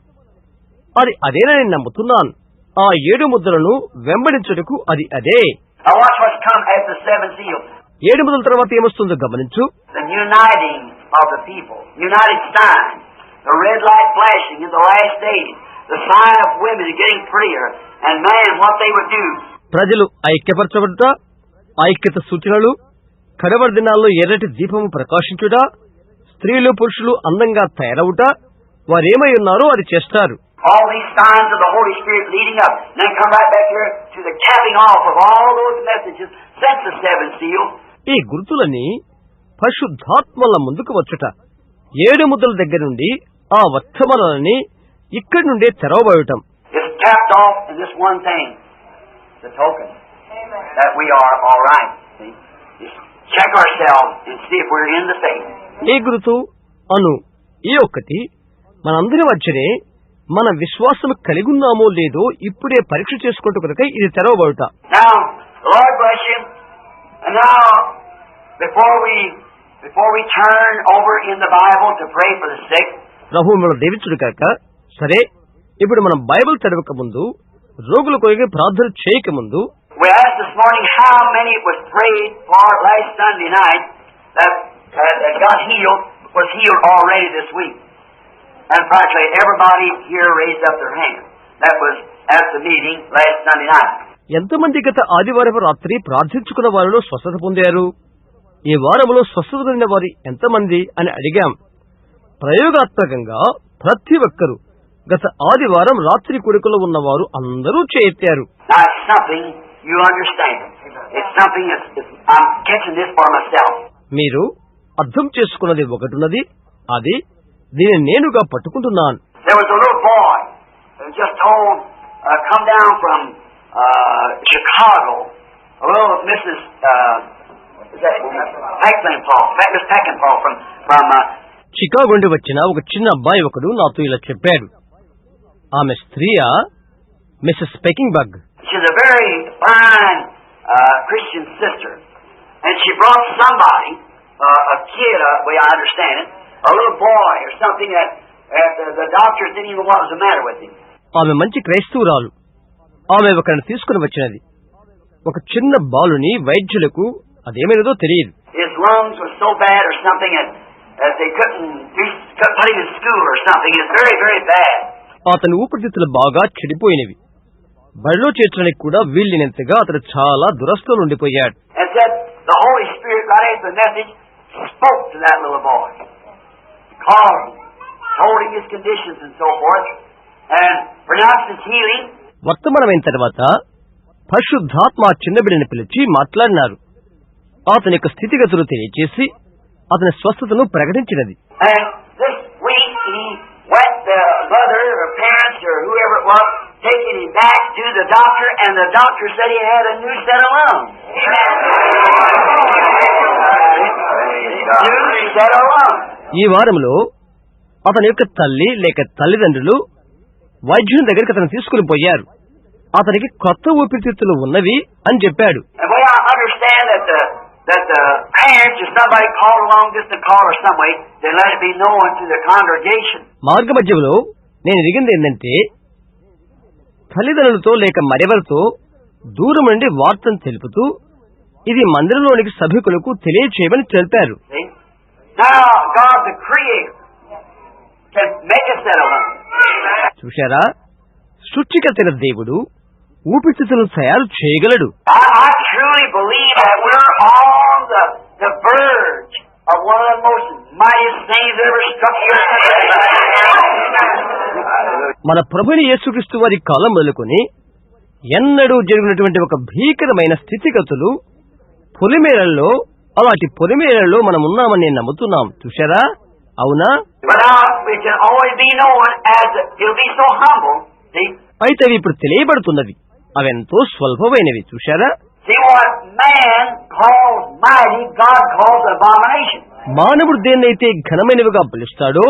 అది అదేనని నమ్ముతున్నాను. ఆ 7 ముద్దలను వెంబడించుటకు అది అదే. Now watch what's come as the 7 seals. 7 ముద్దల తర్వాత ఏమొస్తుందో గమనించు. The uniting of the people. United sign. The red light flashing in the last days. The sign of women getting prettier. And man, what they would do. ప్రజలు ఐక్యపరచబడుట, ఐక్యత సూచనలు, కడవరి దినాల్లో ఎర్రటి దీపము ప్రకాశించుట, స్త్రీలు పురుషులు అందంగా తయారవుట, వారేమై ఉన్నారో అది చేస్తారు. All these signs of the Holy Spirit leading up. Then come right back here to the capping off of all those messages since the 7 seals. ఈ గుర్తులని పరిశుద్ధాత్మల ముందుకు వచ్చుట, 7 ముద్దల దగ్గర నుండి ఆ వర్తమానాలని ఇక్కడి నుండే తెరవబడటం. It's capped off in this one thing. The token. Amen. That we are all right. See? Just check ourselves and see if we're in the faith. ఈ గుర్తు అను ఈ ఒక్కటి మనందరి మధ్యనే మన విశ్వాసం కలిగి ఉన్నామో లేదో ఇప్పుడే పరీక్ష చేసుకుంటూ కనుక ఇది తెరవబడుట. Now, Lord bless you. And now, before we turn over in the Bible to pray for the sick. ప్రభువు మిమ్మల్ని దీవించును కాక. సరే, ఇప్పుడు మనం బైబిల్ తెరవక ముందు, రోగుల కొరకు ప్రార్థన చేయక ముందు, we asked this morning how many was prayed for last Sunday night that got healed, was healed already this week. And practically everybody here raised up their hand. That was at the meeting last Sunday night. ఎంతమంది గత ఆదివారం రాత్రి ప్రార్థించుకున్న వారిలో స్వస్థత పొందారు? ఈ వారంలో స్వస్థత పొందిన వారు ఎంతమంది అని అడిగాం. ప్రయోగాత్మకంగా ప్రతి ఒక్కరూ గత ఆదివారం రాత్రి కూడికలో ఉన్నవారు అందరూ చేయెత్తారు. మీరు అర్థం చేసుకున్నది ఒకటున్నది, అది దీన్ని నేనుగా పట్టుకుంటున్నాను. చికాగో నుండి వచ్చిన ఒక చిన్న అబ్బాయి ఒకడు నాతో ఇలా చెప్పాడు. ఆమె స్త్రీయా, Mrs Pecking Bug. She's a very fine Christian sister, and she brought somebody, a kid, way I understand it, a little boy or something that the doctors didn't even know what was the matter with him. ఆమె మంచి క్రైస్తవురాలు. ఆమె ఒకరిని తీసుకుని వచ్చినది. ఒక చిన్న బాలుని వైద్యులకు అదేమైనదో తెలియదు. His lungs were so bad or something that they couldn't put him in school or something. It's very, very bad. అతని ఊపిరితిత్తులు బాగా చెడిపోయినవి. బడిలో చేర్చడానికి కూడా వీల్లేనంతగా అతడు చాలా దురస్థలో ఉండిపోయాడు. And said the Holy Spirit right after the message spoke to that little boy, called him, told him his conditions and so forth, and pronounced his healing. వర్తమానమైన తర్వాత పరిశుద్ధాత్మ చిన్న బిడ్డని పిలిచి మాట్లాడినారు. అతని యొక్క స్థితిగతులు తెలియచేసి అతని స్వస్థతను ప్రకటించినది. And this week he went, the mother or parents or whoever it was, taking him back to the doctor, and the doctor said he had a new set of lungs. New set of lungs. ఈ వారంలో అతని యొక్క తల్లి లేక తల్లిదండ్రులు వైద్యుని దగ్గరికి అతను తీసుకుని పోయారు. అతనికి కొత్త ఊపిరితిత్తులు ఉన్నవి అని చెప్పాడు. And the way I understand that the parents or somebody called along just to call or some way, they let it be known to the congregation. మార్గ మధ్యంలో నేను ఎరిగింది ఏంటంటే, తల్లిదండ్రులతో లేక మరెవరితో దూరం నుండి వార్తను తెలుపుతూ ఇది మందిరంలోనికి సభికులకు తెలియచేయమని తెలిపారు. See? Now, God the Creator can make us that alone. చూశారా, సృష్టికర్తైన దేవుడు ఊపిరితిత్తులను తయారు చేయగలడు. I truly believe that we're on the verge of one of the most mightiest things that ever struck the earth. మన ప్రభుని యేసుక్రీస్తు వారి కాలం మొదలుకొని ఎన్నడూ జరిగినటువంటి ఒక భీకరమైన స్థితిగతులు పొలిమేరల్లో, అలాంటి పొలిమేరల్లో మనం ఉన్నామని నేను నమ్ముతున్నాం. చూశారా? అవునా? But now we can always be known as he'll be so humble. See? అయితే అవి ఇప్పుడు తెలియబడుతున్నవి. అవెంతో స్వల్పమైనవి. చూశారా? See what man calls mighty, God calls abomination. మానవుడు దేన్నైతే ఘనమైనవిగా పిలుస్తాడో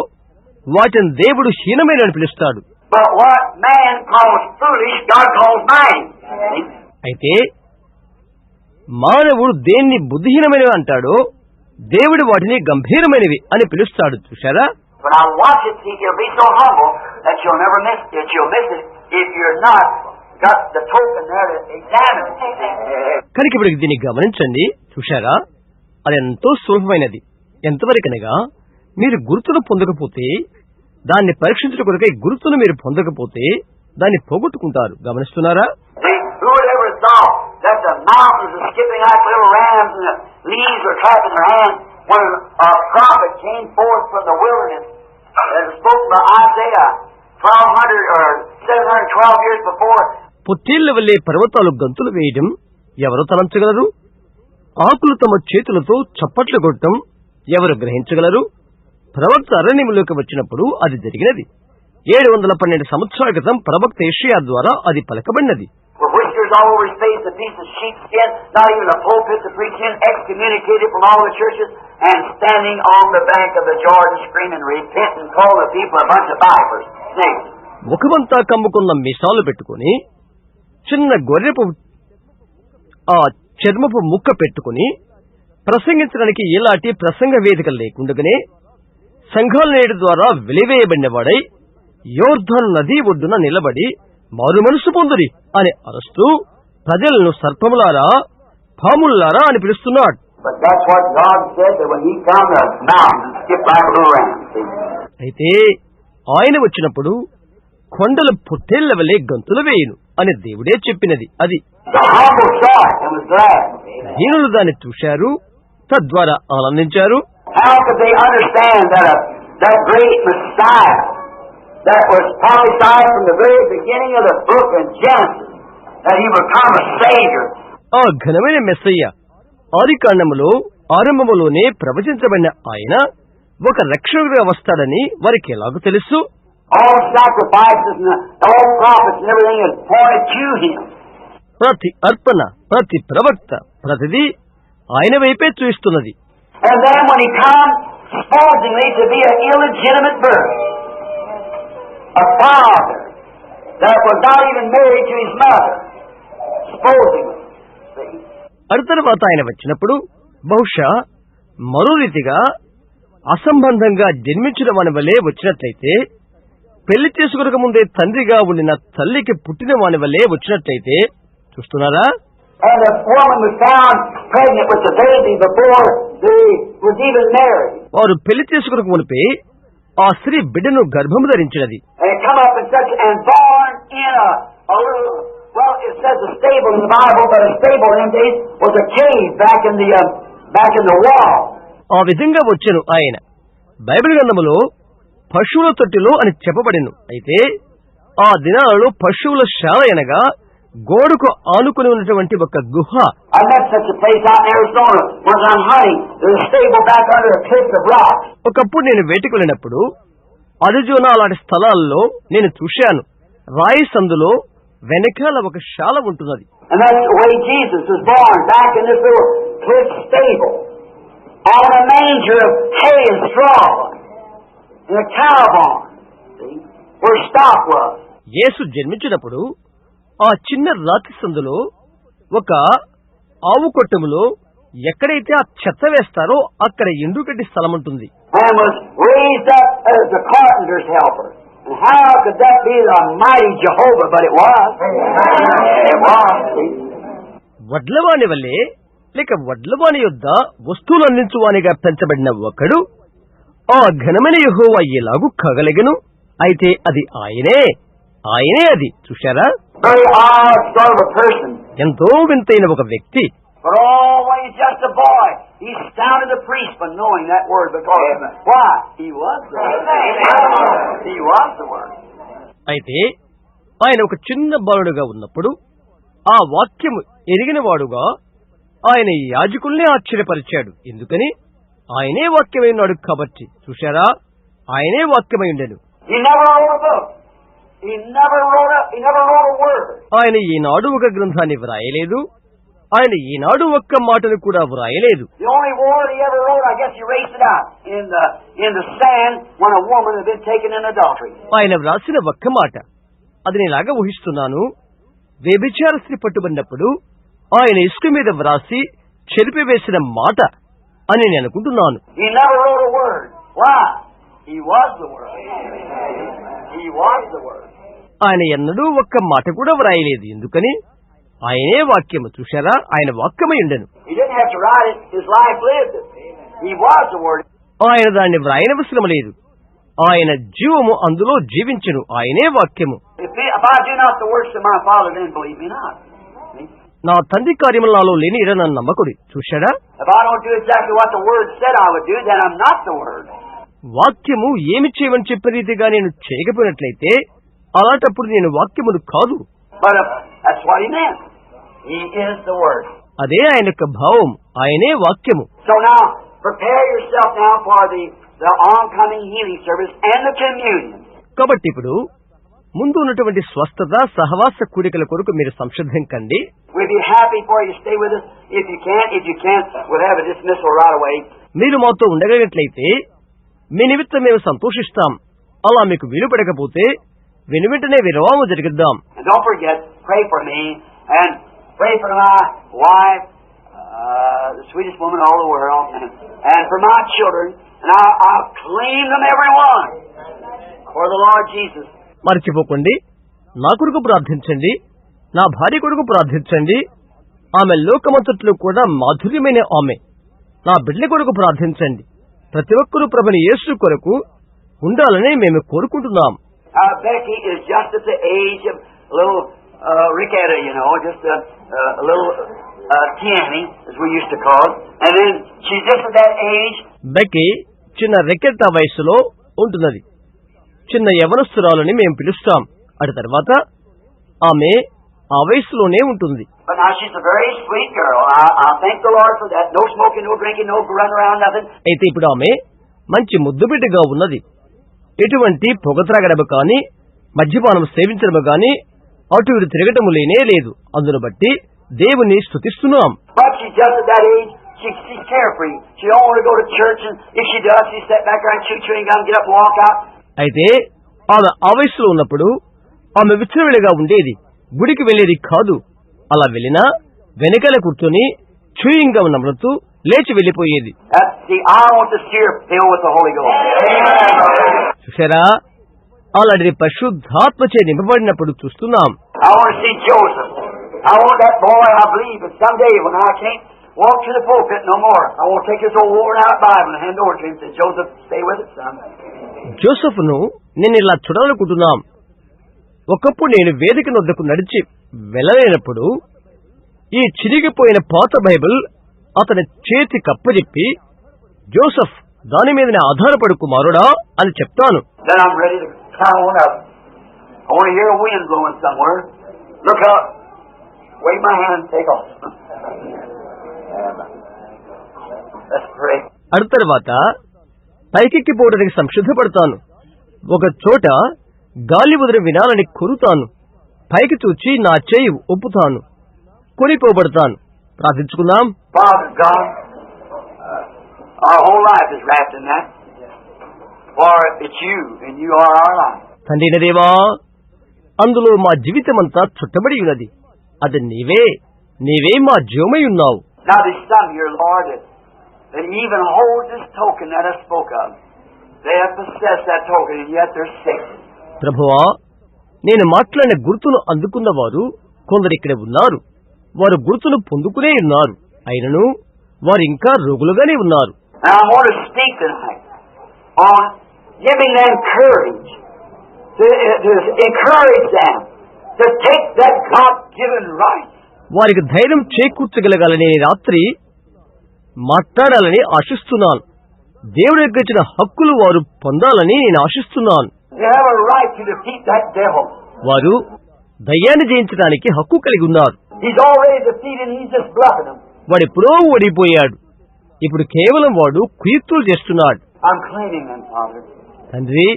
వాటిని దేవుడు హీనమైనని పిలుస్తాడు. But what man calls foolish, God calls mighty. See? అయితే మానవుడు దేన్ని బుద్ధిహీనమైనవి అంటాడో దేవుడు వాటిని గంభీరమైనవి అని పిలుస్తాడు. చూశారా? When I watch it, see, he'll be so humble that you'll never miss it. You'll miss it if you're not got the token there to examine it. కనుక ఇప్పుడు దీన్ని గమనించండి. చూశారా? అది ఎంతో సులభమైనది. ఎంతవరకనగా మీరు గుర్తును పొందకపోతే, దాన్ని పరీక్షించడం కొరకై గుర్తును మీరు పొందకపోతే దాన్ని పోగొట్టుకుంటారు. గమనిస్తున్నారా? See, who would ever thought that the mountains are skipping like little rams and the leaves are clapping their hands when a prophet came forth from the wilderness that was spoken by Isaiah 1200 or 712 years before. పొట్టేళ్ల వల్లే పర్వతాలు గంతులు వేయడం ఎవరు తలంచగలరు? ఆకులు తమ చేతులతో చప్పట్లు కొట్టడం ఎవరు గ్రహించగలరు? ప్రవక్త అరణ్యంలోకి వచ్చినప్పుడు అది జరిగినది. 712 సంవత్సరాల క్రితం ప్రవక్త యెషయా ద్వారా అది పలకబడినది. With whiskers all over his face, a piece of sheepskin, not even a pulpit to preach in, excommunicated from all the churches, and standing on the bank of the Jordan screaming, repent and call the people a bunch of vipers. Snakes. ముఖమంతా కమ్ముకున్న మీసాలు పెట్టుకుని, చిన్న గొర్రెపు ఆ చర్మపు ముక్క పెట్టుకుని, ప్రసంగించడానికి ఎలాంటి ప్రసంగ వేదిక లేకుండానే సంఘాల నేడు ద్వారా వెలివేయబడినవాడై యోర్దాను నది ఒడ్డున నిలబడి మారు మనసు పొందురి అని అరుస్తూ ప్రజలను సర్పములారా, పాములారా అని పిలుస్తున్నాడు. But that's what God said, that when He come, the mountains skip like little rams. అయితే ఆయన వచ్చినప్పుడు కొండలు పొట్టేళ్ల వలె గంతులు వేయును అని దేవుడే చెప్పినది. అది The humble saw it and was glad. దీనులు దాన్ని చూశారు, తద్వారా ఆనందించారు. How could they understand that great Messiah that was prophesied from the very beginning of the book in Genesis, that He would come a Savior? ఆ ఘనమైన మెస్సయ్య ఆదికాండములో ఆరంభములోనే ప్రవచించబడిన ఆయన ఒక రక్షకుడిగా వస్తాడని వారికి ఎలాగో తెలుసు? All sacrifices and all prophets and everything had pointed to Him. ప్రతి అర్పణ, ప్రతి ప్రవక్త, ప్రతిదీ ఆయన వైపే చూస్తున్నది. And then when He comes, supposedly to be an illegitimate birth, a father that was not even married to his mother, supposedly. ఆ తర్వాత ఆయన వచ్చినప్పుడు బహుశా మరో రీతిగా అసంబంధంగా జన్మించిన వాని వలె వచ్చినట్లయితే, పెళ్లి చేసుకునక ముందే తండ్రిగా ఉండిన తల్లికి పుట్టిన వాని వలె వచ్చినట్లయితే, చూస్తున్నారా? And the woman was found pregnant with the baby before they was even married. వారు పెళ్లి చేసుకునక మునిపే ఆ స్త్రీ బిడ్డను గర్భము ధరించినది. And it come up in such and born in a little, well, it says a stable in the Bible, but a stable in them days was a cave back in the wall. ఆ విధంగా వచ్చెను ఆయన. Bible గ్రంథములో పశువుల తొట్టిలో అని చెప్పబడెను. అయితే ఆ దినాలలో పశువుల శాల అనగా గోడకు ఆనుకుని ఉన్నటువంటి ఒక గుహ. I met such a place out in Arizona when I'm hunting. There's a stable back under a cliff of rocks. ఒకప్పుడు నేను వేటకు వెళ్ళినప్పుడు అరిజోనా అలాంటి స్థలాల్లో నేను చూశాను. రాయి సందులో వెనకాల ఒక శాల ఉంటున్నది. And that's the way Jesus was born, back in this little cliff stable, on a manger of hay and straw, in a cow barn, see, where stock was. యేసు జన్మించినప్పుడు ఆ చిన్న రాతి సందులో ఒక ఆవు కొట్టములో ఎక్కడైతే ఆ చెత్త వేస్తారో అక్కడ ఎండుగడ్డి స్థలం ఉంటుంది. And was raised up as a carpenter's helper. And how could that be the mighty Jehovah? But it was. It was. వడ్లవాని వల్లే లేక వడ్లవాని యొద్ద వస్తువులు అందించువానిగా పెంచబడిన ఒకడు ఆ ఘనమైన యెహోవా ఎలాగూ కాగలిగను? అయితే అది ఆయనే అది. చూశారా? Very odd sort of a person. ఎంతో వింతైన ఒక వ్యక్తి. But oh, when he's just a boy, he astounded the priest by knowing that word. Because why? He was the word. He was the word. అయితే ఆయన ఒక చిన్న బాలుడుగా ఉన్నప్పుడు ఆ వాక్యము ఎరిగిన వాడుగా ఆయన యాజకుల్ని ఆశ్చర్యపరిచాడు. ఎందుకని? ఆయనే వాక్యమై ఉన్నాడు కాబట్టి. చూశారా? ఆయనే వాక్యమై ఉండెను. He never wrote a book. He never wrote a word. ఆయన ఈనాడు ఒక గ్రంథాన్ని వ్రాయలేదు. ఆయన ఈనాడు ఒక్క మాటను కూడా వ్రాయలేదు. The only word he ever wrote, I guess he erased it out in the sand when a woman had been taken in adultery. ఆయన వ్రాసిన ఒక్క మాట, అది నేలాగా ఊహిస్తున్నాను, వ్యభిచార స్త్రీ పట్టుబడినప్పుడు ఆయన ఇసుక మీద వ్రాసి చెరిపివేసిన మాట అని నేను అనుకుంటున్నాను. He never wrote a word. Why? He was the word. He was the word. ఆయన ఎన్నడూ ఒక్క మాట కూడా వ్రాయలేదు. ఎందుకని? ఆయనే వాక్యము. చూశారా? ఆయన వాక్యమై ఉండెను. He didn't have to write it. His life lived it. He was the word. ఆయన దాన్ని వ్రాయనవసరం లేదు. ఆయన జీవము అందులో జీవించెను. ఆయనే వాక్యము. If I do not the works of my Father, then believe me not. నా తండ్రి కార్యములు నాలో లేని నన్ను నమ్మకుడి. చూశాడా? If I don't do exactly what the word said I would do, then I'm not the word. వాక్యము ఏమి చేయమని చెప్పే రీతిగా నేను చేయకపోయినట్లయితే అలాంటప్పుడు నేను వాక్యమును కాదు. But that's what he meant. He is the word. అదే ఆయన యొక్క భావం. ఆయనే వాక్యము. So now, prepare yourself now for the oncoming healing service and the communion. కాబట్టి ఇప్పుడు ముందు ఉన్నటువంటి స్వస్థత సహవాస కూడికల కొరకు మీరు సంసిద్ధం కండి. We'll be happy for you to stay with us. If you can't, we'll have a dismissal right away. మీరు మాతో ఉండగలిగినట్లయితే మీ నిమిత్తం మేము సంతోషిస్తాం. అలా మీకు వీలు పడకపోతే వెనువెంటనే విరామం జరిగిద్దాం. And don't forget, pray for me and pray for my wife, the sweetest woman in all the world, and for my children, and I'll claim them everyone for the Lord Jesus. మర్చిపోకండి, నా కొరకు ప్రార్థించండి, నా భార్య కొరకు ప్రార్థించండి. ఆమె లోకమంతట్లో కూడా మాధుర్యమైన ఆమె. నా బిడ్డల కొరకు ప్రార్థించండి. ప్రతి ఒక్కరూ ప్రభుని యేసు కొరకు ఉండాలని మేము కోరుకుంటున్నాం. Becky is just at the age of little Ricketta, just a little Tiani, as we used to call it. And then she's just at that age. Becky చిన్న రికెట్టా వయసులో ఉంటున్నది. చిన్న యవనస్తురాలని మేము పిలుస్తాం. అటు తర్వాత ఆమె ఆ వయసులోనే ఉంటుంది. But now she's a very sweet girl. I thank the Lord for that. No smoking, no drinking, no running around, nothing. అయితే ఇప్పుడు ఆమె మంచి ముద్దుబిడ్డగా ఉన్నది. ఎటువంటి పొగ త్రాగడము కానీ మద్యపానం సేవించడము కానీ అటు ఇటు తిరగటము లేనే లేదు. అందును బట్టి దేవుని స్తుతిస్తున్నాం. But she's just at that age. She's carefree. She don't want to go to church, and if she does, she sit back there and chew chewing gum, get up and walk out. అయితే ఆమె ఆ వయసులో ఉన్నప్పుడు ఆమె విచ్చలవిడిగా ఉండేది. గుడికి వెళ్లేది కాదు. అలా వెళ్ళినా వెనకాల కూర్చొని చూయింగ్ గమ్ నములుతూ లేచి వెళ్లిపోయేది. I want to see her filled with the Holy Ghost. చూసారా? అలాంటి పరిశుద్ధాత్మచే నింపబడినప్పుడు చూస్తున్నాం. I want to see Joseph. I want that boy, I believe, that someday when I can't walk to the pulpit no more, I want to take this old worn out Bible and hand over to him and say, Joseph, stay with us, son. జోసెఫ్ను నేను ఇలా చూడాలనుకుంటున్నాం. ఒకప్పుడు నేను వేదిక వద్దకు నడిచి వెళ్ళలేనప్పుడు ఈ చిరిగిపోయిన పాత బైబిల్ అతని చేతి కప్పజెప్పి, జోసెఫ్ దాని మీదనే ఆధారపడు కుమారుడా అని చెప్తాను. Then I'm ready to climb on up. I want to hear a wind blowing somewhere. Look up. Wave my hand, take off. Let's pray. అటు తర్వాత పైకెక్కిపోవడానికి సంసిద్ధపడతాను. ఒక చోట గాలి వదిలి వినాలని కోరుతాను. పైకి చూచి నా చేయి ఒప్పుతాను. కొనిపోబడతాను. ప్రార్థించుకుందాం. Father God, our whole life is wrapped in that. For it's you, and you are our life. తండ్రిన దేవా, అందులో మా జీవితమంతా చుట్టబడి ఉన్నది. అది నీవే మా జీవమై ఉన్నావు. Now there's some here, Lord, that even hold this token that I spoke of. They have possessed that token, and yet they're sick. ప్రభువా, నేను మాట్లాడిన గుర్తును అందుకున్న వారు కొందరు ఇక్కడ ఉన్నారు. వారు గుర్తును పొందుకునే ఉన్నారు. అయినను వారు ఇంకా రోగులుగానే ఉన్నారు. And I want to speak tonight on giving them courage, to encourage them to take that God-given right. వారికి ధైర్యం చేకూర్చగలగాలని రాత్రి మాట్లాడాలని ఆశిస్తున్నాను. దేవుడు ఇచ్చిన హక్కులు వారు పొందాలని నేను ఆశిస్తున్నాను. They have a right to defeat that devil. వారు దయ్యాన్ని జయించడానికి హక్కు కలిగి ఉన్నారు. He's already defeated, he's just bluffing them. వాడెప్పుడో ఓడిపోయాడు. ఇప్పుడు కేవలం వాడు కుయుక్తులు చేస్తున్నాడు. I'm claiming them, Father. తండ్రి,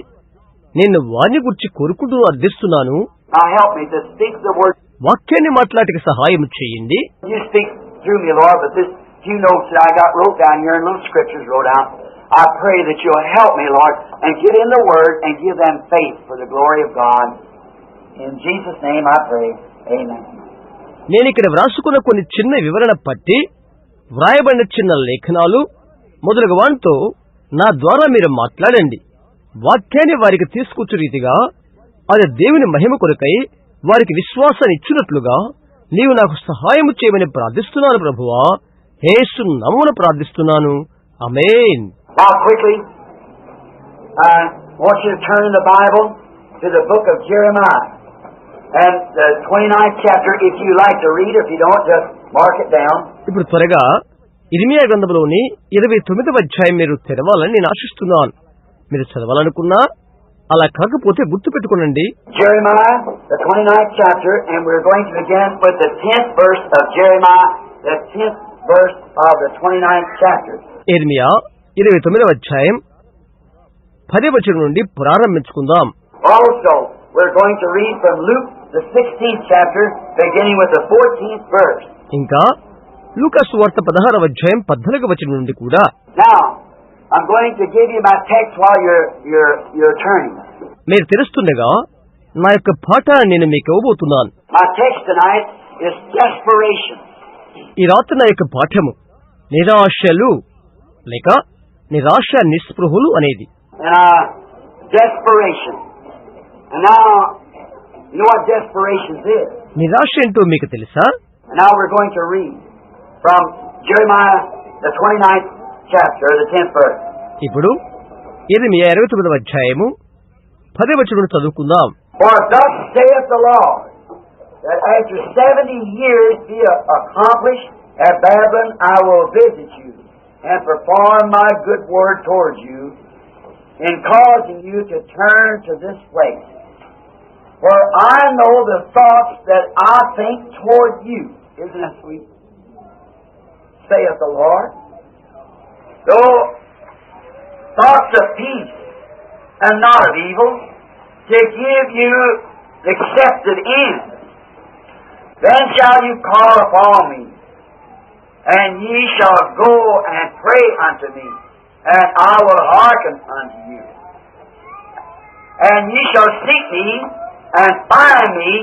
నేను వారిని గురించి కోరుకుంటూ అర్థిస్తున్నాను. Now help me to speak the word. వాక్యాన్ని మాట్లాడక సహాయం చేయండి. You speak through me, Lord, but this few notes that I wrote down here and little scriptures wrote out, I pray that you'll help me, Lord, and get in the word and give them faith for the glory of God. In Jesus' name I pray. Amen. నేను ఇక్కడ వ్రాసుకున్న కొన్ని చిన్న వివరణ పట్టి వ్రాయబడిన చిన్న లేఖనాలు మొదలగు వాటితో నా ద్వారా మీరు మాట్లాడండి. వాక్యాన్ని వారికి తీసుకొచ్చు రీతిగా అది దేవుని మహిమ కొరకై వారికి విశ్వాసాన్ని ఇచ్చినట్లుగా నీవు నాకు సహాయం చేయమని ప్రార్థిస్తున్నాను ప్రభువా. యేసు నామమున ప్రార్థిస్తున్నాను. ఆమేన్. Now quickly, I want you to turn in the Bible to the book of Jeremiah and the 29th chapter if you like to read. If you don't, just mark it down. ఇప్పుడు త్వరగా ఇర్మియా గ్రంథంలోని 29వ అధ్యాయం మీరు తెరవాలని నేను ఆశిస్తున్నాను. మీరు చదవాలనుకున్నా అలా కాకపోతే గుర్తు పెట్టుకోనండి. Jeremiah, the 29th chapter, and we're going to begin with the 10th verse of Jeremiah, the 10th verse of the 29th chapter. ఇర్మియా 29వ అధ్యాయం 10వ వచనం నుండి ప్రారంభించుకుందాం. Also, we're going to read from Luke, the 16th chapter, beginning with the 14th verse. ఇంకా లూకా సువార్త 16వ అధ్యాయం 14వ వచనం నుండి కూడా. Now, I'm going to give you my text while you're turning. మీరు తెలుస్తుండగా నా యొక్క పాఠాన్ని నేను మీకు ఇవ్వబోతున్నాను. My text tonight is desperation. ఈ రాత్రి నా యొక్క పాఠము నిరాశలు లేక నిరాశ నిస్పృహులు అనేది. Desperation. And now, you know what desperation is? నిరాశ ఏంటో మీకు తెలుసా? And now we're going to read from Jeremiah, the 29th chapter, the 10th verse. ఇప్పుడు ఇర్మియా 29వ అధ్యాయము 10వ వచనం చదువుకుందాం. For thus saith the Lord, that after 70 years be accomplished at Babylon, I will visit you and perform my good word towards you, in causing you to turn to this place. For I know the thoughts that I think toward you. Isn't that sweet? Saith the Lord. Though thoughts of peace and not of evil, to give you the accepted end. Then shall you call upon me, and ye shall go and pray unto me, and I will hearken unto you. And ye shall seek me and find me,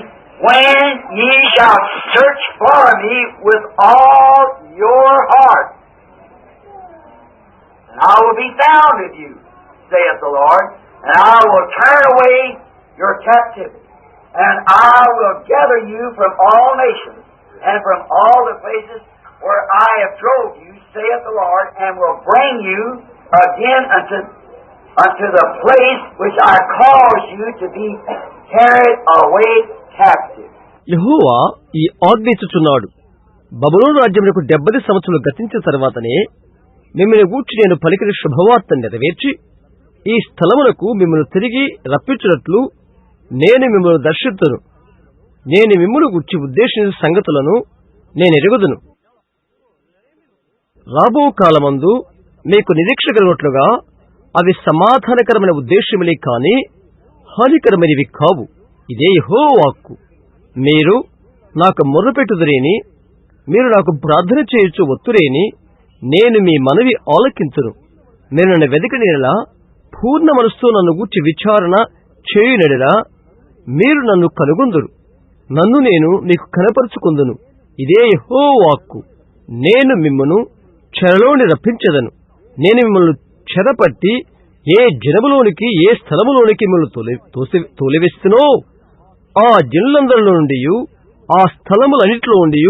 when ye shall search for me with all your heart. And I will be found of you, saith the Lord, and I will turn away your captivity, and I will gather you from all nations, and from all the places where I have drove you, saith the Lord, and will bring you again unto the place which I caused you to be carried away captive. యెహోవా ఈ ఆజ్ఞించుచున్నాడు, బబులోను రాజ్యమునకు 70 సంవత్సరాలు గతించిన తర్వాతనే మిమ్మల్ని గూర్చి నేను పలికిన శుభవార్త నెరవేర్చి ఈ స్థలమునకు మిమ్మల్ని తిరిగి రప్పించినట్లు నేను మిమ్మల్ని దర్శింతును. నేను మిమ్మల్ని గూర్చి ఉద్దేశించిన సంగతులను నేను ఎరుగుదును. రాబో కాలమందు మీకు నిరీక్ష కలిగినట్లుగా అవి సమాధానకరమైన ఉద్దేశ్యములే కాని హానికరమైనవి కావు. ఇదే యెహోవా వాక్కు. మీరు నాకు మొర్రపెట్టుదురేని, మీరు నాకు ప్రార్థన చేయుచు ఒత్తురేని, నేను మీ మనవి ఆలకించును. నేను నన్ను వెదకనిలా పూర్ణ మనస్సుతో నన్ను గూర్చి విచారణ చేయునెడలా మీరు నన్ను కనుగొందురు. నన్ను నేను మీకు కనపరుచుకుందును. ఇదే యెహోవా వాక్కు. నేను మిమ్మును చెరలోని రప్పించెదను. నేను మిమ్మల్ని చెరపట్టి ఏ జనములోనికి ఏ స్థలములోనికి మిమ్మల్ని తోలివేస్తునో ఆ జనులందరిలో నుండి ఆ స్థలములన్నిటిలో నుండి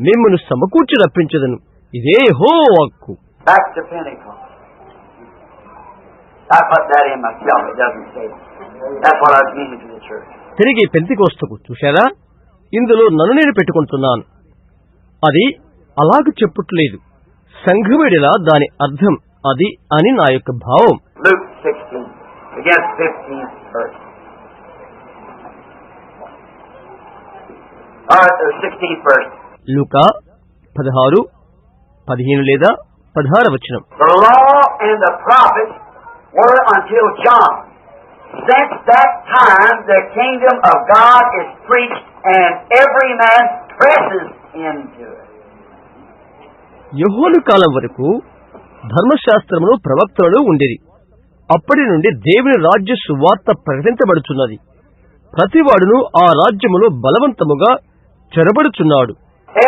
మిమ్మును సమకూర్చి రప్పించదను. ఇదే యెహోవా వాక్కు. Back to Pentecost. I put that in myself. It doesn't say it. That's what I was meaning to the church. తిరిగి పెంతెకోస్తుకు చూశారా, ఇందులో నన్ను నేను పెట్టుకుంటున్నాను. అది అలాగ చెప్పట్లేదు. సంఘమిడిలా దాని అర్థం అది అని నా యొక్క భావం. Luke 16, against 15th verse. 16th verse. లూకా 16, 15 లేదా 16 వచనం. The law and the prophets were until John. Since that time the kingdom of God is preached and every man presses into it. యోహాను కాలం వరకు ధర్మశాస్త్రమును ప్రవక్తలు ఉండిరి. అప్పటి నుండి దేవుని రాజ్య సువార్త ప్రకటించబడుచున్నది. ప్రతివాడును ఆ రాజ్యములో బలవంతముగా చొరబడుచున్నాడు.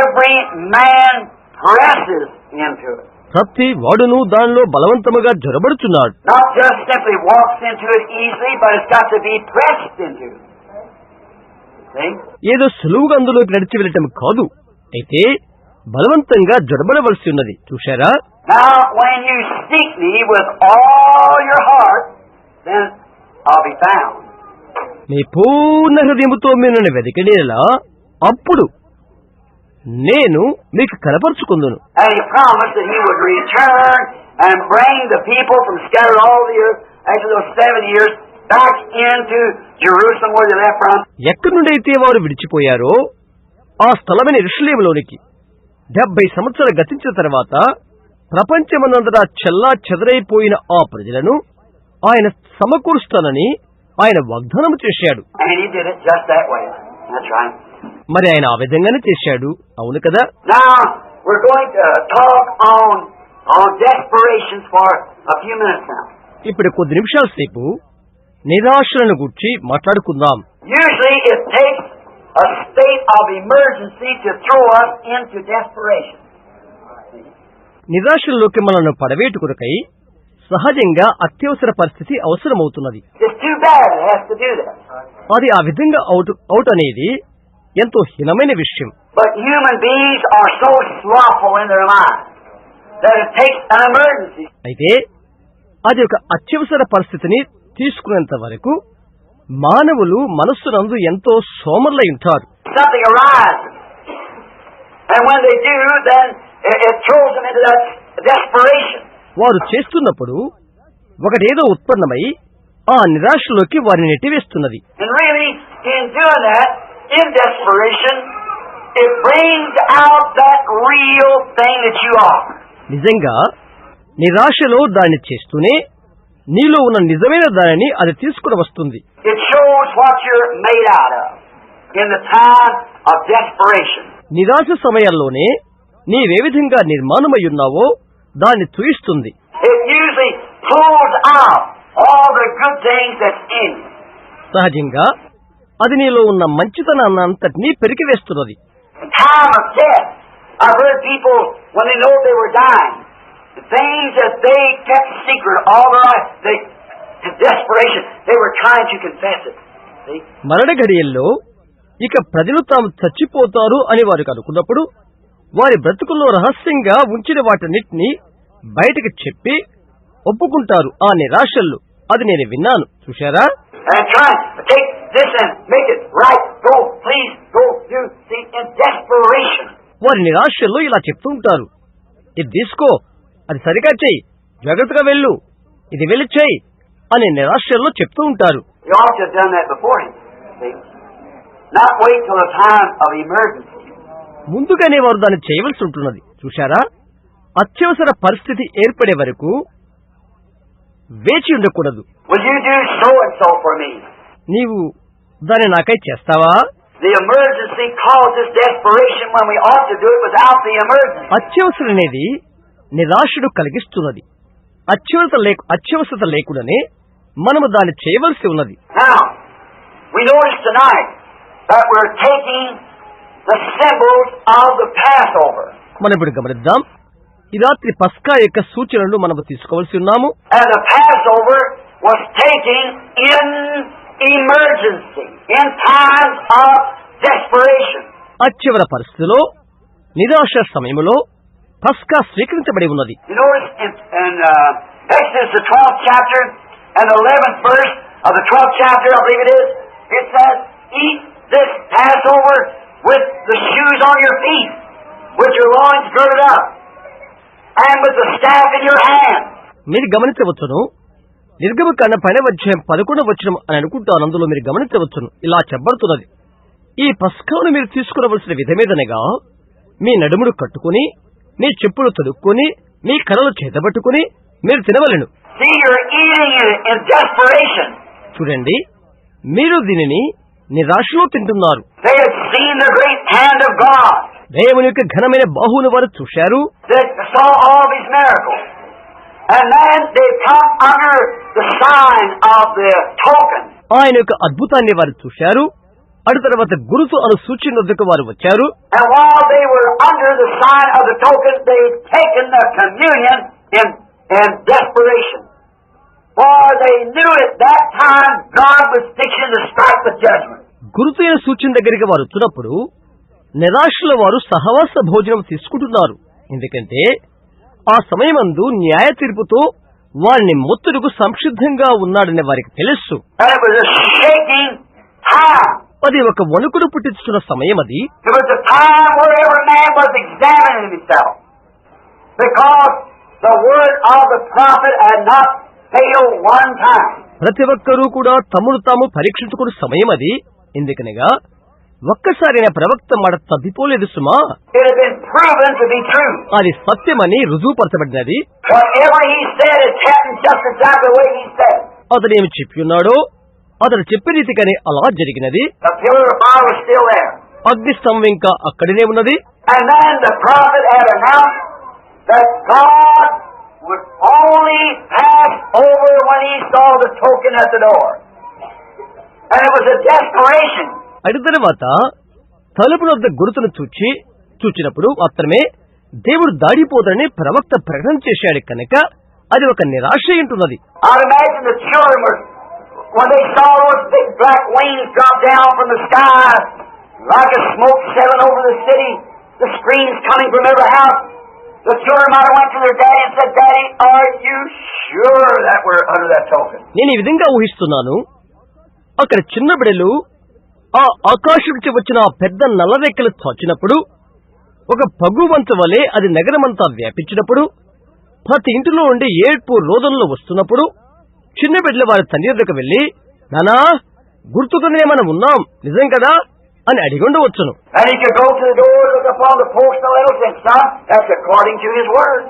Every man presses into it. ప్రతి వాడును దానిలో బలవంతముగా జొరబడుచున్నాడు. Not just simply walks into it easily, but it's got to be pressed into. See? ఏదో సులువుగా అందులోకి నడిచి వెళ్ళటం కాదు, అయితే బలవంతంగా జొరబడవలసి ఉన్నది. చూశారా? Now, when you seek me with all your heart, then I'll be found. మీ పూర్ణ హృదయముతో మీరు నన్ను వెతికినేలా అప్పుడు నేను మీకు కనపరుచుకుందును. And he promised that he would return and bring the people from scattered all the earth after those 7 years back into Jerusalem where they left from. ఎక్కడి నుండి అయితే వారు విడిచిపోయారో ఆ స్థలమైన యెరూషలేములోనికి 70 సంవత్సరాలు గతించిన తర్వాత ప్రపంచమందంతటా చెల్లా చెదరైపోయిన ఆ ప్రజలను ఆయన సమకూరుస్తానని ఆయన వాగ్దానం చేశాడు. And he did it just that way. That's right. మరి ఆయన ఆ విధంగానే చేశాడు. అవును కదా? Now, we're going to talk on desperation for a few minutes now. ఇప్పుడు కొద్ది నిమిషాల సేపు నిరాశలను గురించి మాట్లాడుకుందాం. Usually it takes a state of emergency to throw us into desperation. నిరాశల్లోకి మనల్ని పడవేటుకొరకై సహజంగా అత్యవసర పరిస్థితి అవసరమవుతున్నది. It's too bad it has to do that. అది ఆ విధంగా అవుట్ అనేది ఎంతో హీనమైన విషయం. But human beings are so slothful in their minds that it takes an emergency. అయితే అది ఒక అత్యవసర పరిస్థితిని తీసుకునేంత వరకు మానవులు మనస్సునందు ఎంతో సోమరులై ఉంటారు. Something arises. And when they do, then it throws them into that desperation. వారు చేస్తున్నప్పుడు ఒకటేదో ఉత్పన్నమై ఆ నిరాశలోకి వారిని నెట్టివేస్తున్నది. And really, in doing that, in desperation, it brings out that real thing that you are. నిజంగా నిరాశలో దాన్ని చేస్తూనే నీలో ఉన్న నిజమైన దానిని అది తీసుకుని వస్తుంది. It shows what you're made out of in the time of desperation. నిరాశ సమయాల్లోనే నీవే విధంగా నిర్మాణమై ఉన్నావో దాన్ని చూయిస్తుంది. It usually pulls out all the good things that's in you. సహజంగా అది నీలో ఉన్న మంచితనాన్నంతటినీ పెరికివేస్తున్నది. In time of death, I've heard people, when they know they were dying, the things that they kept secret all their life, in desperation, they were trying to confess it. See? మరణ ఘడియల్లో ఇక ప్రజలు తాము చచ్చిపోతారు అని వారికి అనుకున్నప్పుడు వారి బ్రతుకుల్లో రహస్యంగా ఉంచిన వాటన్నిటినీ బయటకు చెప్పి ఒప్పుకుంటారు. ఆ నిరాశల్లో అది నేను విన్నాను. చూశారా? And trying to take this and make it right. Go, please, go, do. See, in desperation. వారి నిరాశల్లో ఇలా చెప్తూ ఉంటారు, ఇది తీసుకో, అది సరిగా చెయ్యి, జాగ్రత్తగా వెళ్ళు, ఇది వెళ్ళి చెయ్యి అని నిరాశల్లో చెప్తూ ఉంటారు. You ought to have done that before him. See? Not wait till the time of emergency. ముందుగానే వారు దాన్ని చేయవలసి ఉంటున్నది. చూశారా? అత్యవసర పరిస్థితి ఏర్పడే వరకు వేచి ఉండకూడదు. Will you do so and so for me? నీవు దాన్ని నాకై చేస్తావా? The emergency causes desperation when we ought to do it without the emergency. అత్యవసరం అనేది నిరాశను కలిగిస్తున్నది. అత్యవసరత లేకుండానే మనము దాన్ని చేయవలసి ఉన్నది. Now, we notice tonight that we're taking the symbols of the Passover. మనం ఇప్పుడు గమనిద్దాం, ఈ రాత్రి పస్కా యొక్క సూచనలు మనము తీసుకోవాల్సి ఉన్నాము. And the Passover was taken in emergency, in times of desperation. అత్యవసర పరిస్థితిలో నిరాశ సమయంలో పస్కా స్వీకరించబడి ఉన్నది. You notice in Exodus the 12th chapter and the 11th verse of the 12th chapter, I believe it is, it says, "Eat this Passover with the shoes on your feet, with your loins girded up, and with the staff in your hand." మీరు గమనించవచ్చును, నిర్గమకాండ 12వ అధ్యాయం 11వ వచనం అని అనుకుంటాను. అందులో మీరు గమనించవచ్చును, ఇలా చెప్పబడుతున్నది, ఈ పస్కాను మీరు తీసుకునవలసిన విధమేదనగా మీ నడుమును కట్టుకుని, మీ చెప్పులు తొడుక్కొని, మీ కర్రలు చేతబట్టుకుని మీరు తినవలెను. See, you're eating in desperation. చూడండి, మీరు దీనిని నిరాశలో తింటున్నారు. They had seen the great hand of God. దేవుని యొక్క ఘనమైన బాహువును వారు చూశారు. They saw all these miracles. And then they come under the sign of the token. ఆయన యొక్క అద్భుతాన్ని వారు చూశారు. అటు తర్వాత గురుతు అను సూచన వద్దకు వారు వచ్చారు. And while they were under the sign of the token, they had taken the communion in desperation. For they knew at that time God was fixing to strike the judgment. గురుతు అయిన సూచన దగ్గరికి వారు వచ్చినప్పుడు నిరాశలో వారు సహవాస భోజనం తీసుకుంటున్నారు. ఎందుకంటే ఆ సమయమందు న్యాయ తీర్పుతో వారిని మొత్తుడుకు సంసిద్ధంగా ఉన్నాడని వారికి తెలుసు. And it was a shaking time. అది ఒక వణుకుడు పుట్టించున్న సమయం. అది It was a time where every man was examining himself, because the word of the prophet had not failed one time. ప్రతి ఒక్కరూ కూడా తమను తాము పరీక్షించుకునే సమయం అది. ఎందుకనగా ఒక్కసారైన ప్రవక్త మాట తప్పిపోలేదు సుమా. It had been proven to be true. అది సత్యమని రుజువుపరచబడినది. Whatever he said, it happened just exactly the way he said. అతను ఏమి చెప్పి ఉన్నాడో అతను చెప్పే రీతిగానే అలా జరిగినది. The pillar of fire was still there. అగ్నిస్తంభం ఇంకా అక్కడనే ఉన్నది. And then the prophet had announced that God would only pass over when he saw the token at the door. And it was a desperation. అటు తర్వాత తలుపు వద్ద గుర్తును చూచినప్పుడు మాత్రమే దేవుడు దాడిపోతాడని ప్రవక్త ప్రకటన చేశాడు. కనుక అది ఒక నిరాశ ఉంటున్నది. I'd imagine the children were, when they saw those big black wings drop down from the sky, like a smoke sailing over the city, the screams coming from every house, the children might have went to their daddy and said, "Daddy, are you sure that we're under that token?" నేను ఈ విధంగా ఊహిస్తున్నాను, అక్కడ చిన్న బిడ్డలు ఆ ఆకాశం నుంచి వచ్చిన ఆ పెద్ద నల్లరెక్కలు చాచినప్పుడు, ఒక పగువంత వలె అది నగరమంతా వ్యాపించినప్పుడు, ప్రతి ఇంటిలో ఉండి ఏడ్పు రోదనలు వస్తున్నప్పుడు, చిన్న బిడ్డల వారి తండ్రి దగ్గరకు వెళ్లి, "నానా, గుర్తుతోనే మనం ఉన్నాం, నిజం కదా?" అని అడిగి ఉండవచ్చును. And he could go to the door, look upon the post and little thing, "Son, that's according to his word."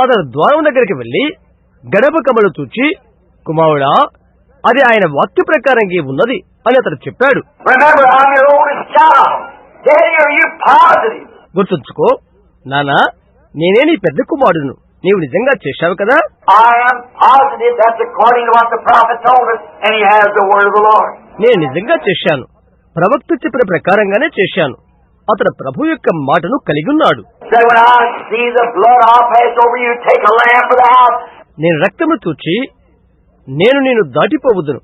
అతను ద్వారం దగ్గరికి వెళ్లి గడప కమలు చూచి, "కుమారుడా, అది ఆయన వాక్య ప్రకారంగా ఉన్నది" అని అతను చెప్పాడు. Remember, I'm your oldest child. Daddy, are you positive? గుర్తుంచుకో నానా, నేనే నీ పెద్ద కుమారుడును, నీవు నిజంగా చేశావు కదా? I am positive that's according to what the prophet told us, and he has the word of the Lord. నేను నిజంగా చేశాను, ప్రవక్త చెప్పిన ప్రకారంగానే చేశాను. అతడు ప్రభు యొక్క మాటను కలిగి ఉన్నాడు. Say, when I see the blood, I'll pass over you. Take a lamb for the house. నేను రక్తము చూచి నేను దాటిపోవద్దును,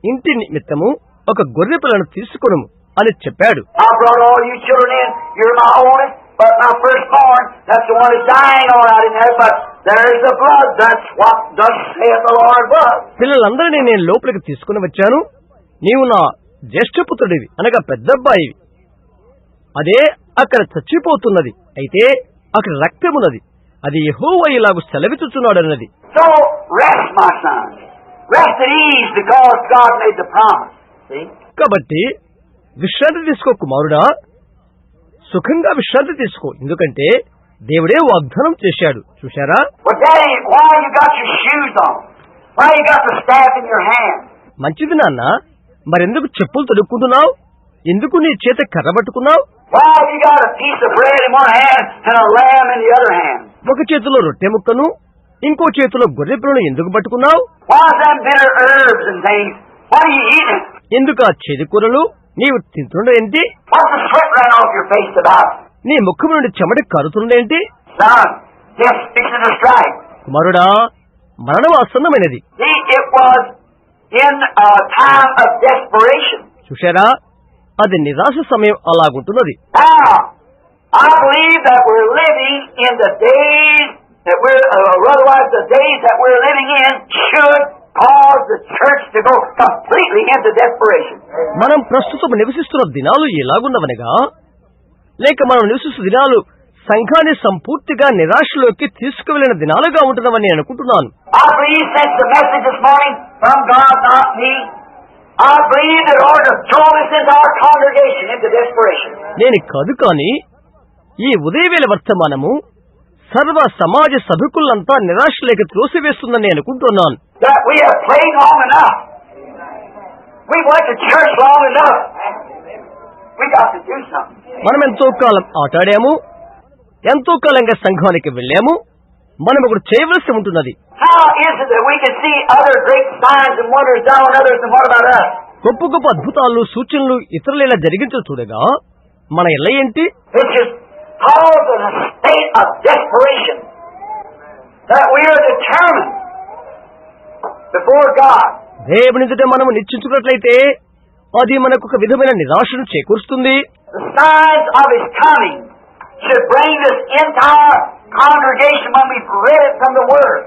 ఇంటి నిమిత్తము ఒక గొర్రె పిల్లను తీసుకొనుము అని చెప్పాడు. I brought all you children in. You're my oldest, but my firstborn, that's the one that's dying all out in there, but there's the blood. That's what thus saith the Lord was. పిల్లలందరినీ నేను లోపలికి తీసుకుని వచ్చాను. నీవు నా జ్యేష్ఠపుత్రుడివి, అనగా పెద్దబ్బాయివి. అదే అక్కడ చచ్చిపోతున్నది, అయితే అక్కడ రక్తమున్నది. అది యెహోవా ఇలాగు సెలవిచ్చుచున్నాడన్నది. So rest, my son. Rest at ease, because God made the promise. See? కాబట్టి విశ్రాంతి తీసుకో కుమారుడా, సుఖంగా విశ్రాంతి తీసుకో, ఎందుకంటే దేవుడే వాగ్దానం చేశాడు. చూశారా? But Daddy, why you got your shoes on? Why you got the staff in your hand? మంచిది నాన్న, మరెందుకు చెప్పులు తొడుక్కుంటున్నావు? ఎందుకు నీ చేత కర్ర పట్టుకున్నావు? Why you got a piece of bread in one hand and a lamb in the other hand? ఒక చేతిలో రొట్టె ముక్కను, ఇంకో చేతిలో గొర్రె పిల్లను ఎందుకు పట్టుకున్నావు? Why them bitter herbs and things? What are you eating? ఎందుకు ఆ చేదు కూరలు నీవు తింటుండేంటి? What's the sweat running off your face about? నీ ముఖం నుండి చెమట కారుతుండేంటి? Son, death's fixing to strike. కుమారుడా, మరణం ఆసన్నమైనది. See, it was in a time of desperation. చూశారా? అది నిరాశ సమయం అలాగుంటున్నది. Now, I believe that we're living in the days that otherwise the days that we're living in should cause the church to go completely into desperation. మనం ప్రస్తుతం నివసిస్తున్న దినాలు ఎలాగున్నవనగా, లేక మనం నివసిస్తున్న దినాలు సంఘాన్ని సంపూర్తిగా నిరాశలోకి తీసుకువెళ్లిన దినాలుగా ఉంటున్నామని నేను అనుకుంటున్నాను. I believe since the message this morning from God, not me, I believe that ought to throw us into our congregation into desperation. నేను కాదు కానీ ఈ ఉదయవేళ వర్తమానము సర్వ సమాజ సభకులంతా నిరాశలోకి త్రోసివేస్తుందని నేను అనుకుంటున్నాను. That we have played long enough. We went to church long enough. We got to do something. మనం ఎంతో కాలం ఆటాడాము, ఎంతో కాలంగా సంఘానికి వెళ్ళాము, మనం ఒకటి చేయవలసి ఉంటున్నది. How is it that we can see other great signs and wonders done on others, and what about us? గొప్ప గొప్ప అద్భుతాలు సూచనలు ఇతరులు ఇలా జరిగించడం చూడగా మన ఇళ్ళ ఏంటి? It's just caused in a state of desperation that we are determined before God. దేవుని ఎదుట మనం నిశ్చయించుకున్నట్లయితే అది మనకు ఒక విధమైన నిరాశను చేకూరుస్తుంది. The signs of His coming should bring this entire congregation when we've read it from the Word.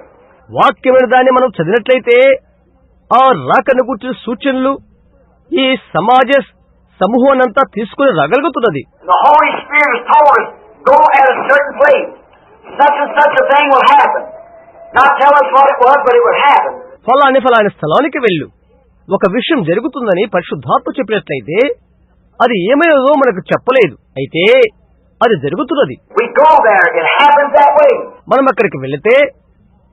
వాక్యమైన దాన్ని మనం చదివినట్లయితే ఆ రాకను గుర్చిన సూచనలు ఈ సమాజ సమూహాన్నంతా తీసుకుని రాగలుగుతున్నది. The Holy Spirit has told us, go at a certain place. Such and such a thing will happen. Not tell us what it was, but it will happen. ఫలాని స్థలానికి వెళ్ళు, ఒక విషయం జరుగుతుందని పరిశుద్ధాత్మ చెప్పినట్లయితే అది ఏమైనదో మనకు చెప్పలేదు, అయితే అది జరుగుతున్నది. We go there, it happens that way. మనం అక్కడికి వెళితే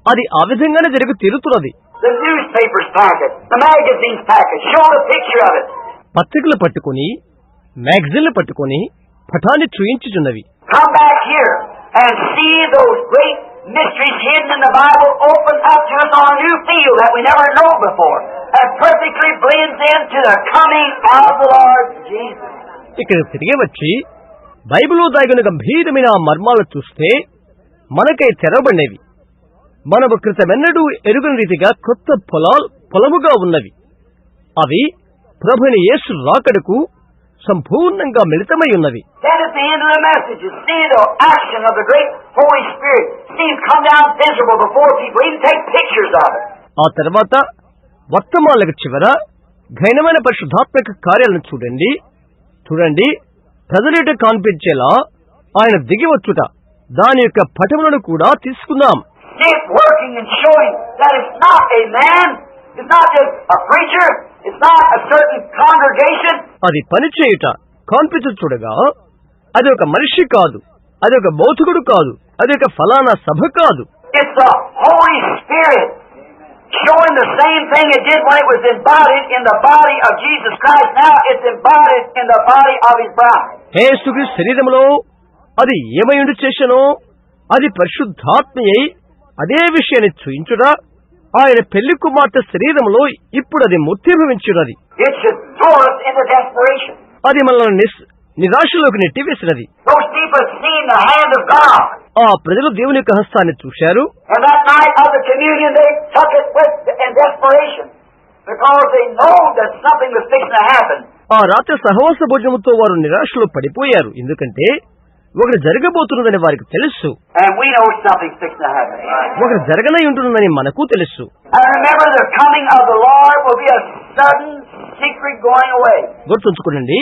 అది ఆ విధంగానే జరిగి తీరుతున్నది. The newspapers packet, the magazines packet, show the picture of it. పత్రికలు పట్టుకుని, మ్యాగజైన్లు పట్టుకుని పటాన్ని చూయించుచున్నవి. Come back here and see those great mysteries hidden in the Bible open up to us on a new field that we never known before, and perfectly blends into the coming of the Lord Jesus. ఇక్కడ తిరిగి వచ్చి బైబిల్లో దాగిన గంభీరమైన మర్మాలు చూస్తే మనకై తెరవబడినవి, మనము క్రితమెన్నడూ ఎరుగని రీతిగా కొత్త పొలముగా ఉన్నవి. అవి ప్రభుని యేసు రాకడకు సంపూర్ణంగా మిళితమై ఉన్నవి. Then at the end of the message, you see the action of the great Holy Spirit. See Him come down visible before people, even take pictures of it. ఆ తర్వాత వర్తమానాలకు చివర ఘనమైన పరిశుద్ధాత్మక కార్యాలను చూడండి ప్రజలేట కనిపించేలా ఆయన దిగి వచ్చుట, దాని యొక్క పటములను కూడా తీసుకుందాం. See it working and showing that it's not a man, it's not just a preacher, it's not a certain congregation. అది పనిచేయుట కనిపించు చూడగా అది ఒక మనిషి కాదు, అది ఒక బౌద్ధుడు కాదు, అది ఒక ఫలానా సభ కాదు. It's the Holy Spirit showing the same thing it did when it was embodied in the body of Jesus Christ. Now it's embodied in the body of His bride. యేసుక్రీస్తు శరీరములో అది ఏమైండు చేసెనో అది పరిశుద్ధాత్మయై అదే విషయాన్ని చూయించుడా ఆయన పెళ్లి కుమార్తె శరీరంలో ఇప్పుడు అది మూర్తీభవించున్నది. It should throw us into desperation. అది మనల్ని నిరాశలోకి నెట్టివేసినది. Those people have seen the hand of God. ఆ ప్రజలు దేవుని యొక్క హస్తాన్ని చూశారు. And that night of the communion they took it in desperation because they know that something was fixing to happen. ఆ రాత్రి సహవాస భోజనముతో వారు నిరాశలో పడిపోయారు, ఎందుకంటే ఒకటి జరగబోతున్నదని వారికి తెలుసు. And we know something's fixing to happen. ఒకటి జరగనై ఉంటున్నదని మనకు తెలుసు. And remember, the coming of the Lord will be a sudden secret going away. గుర్తుంచుకోండి,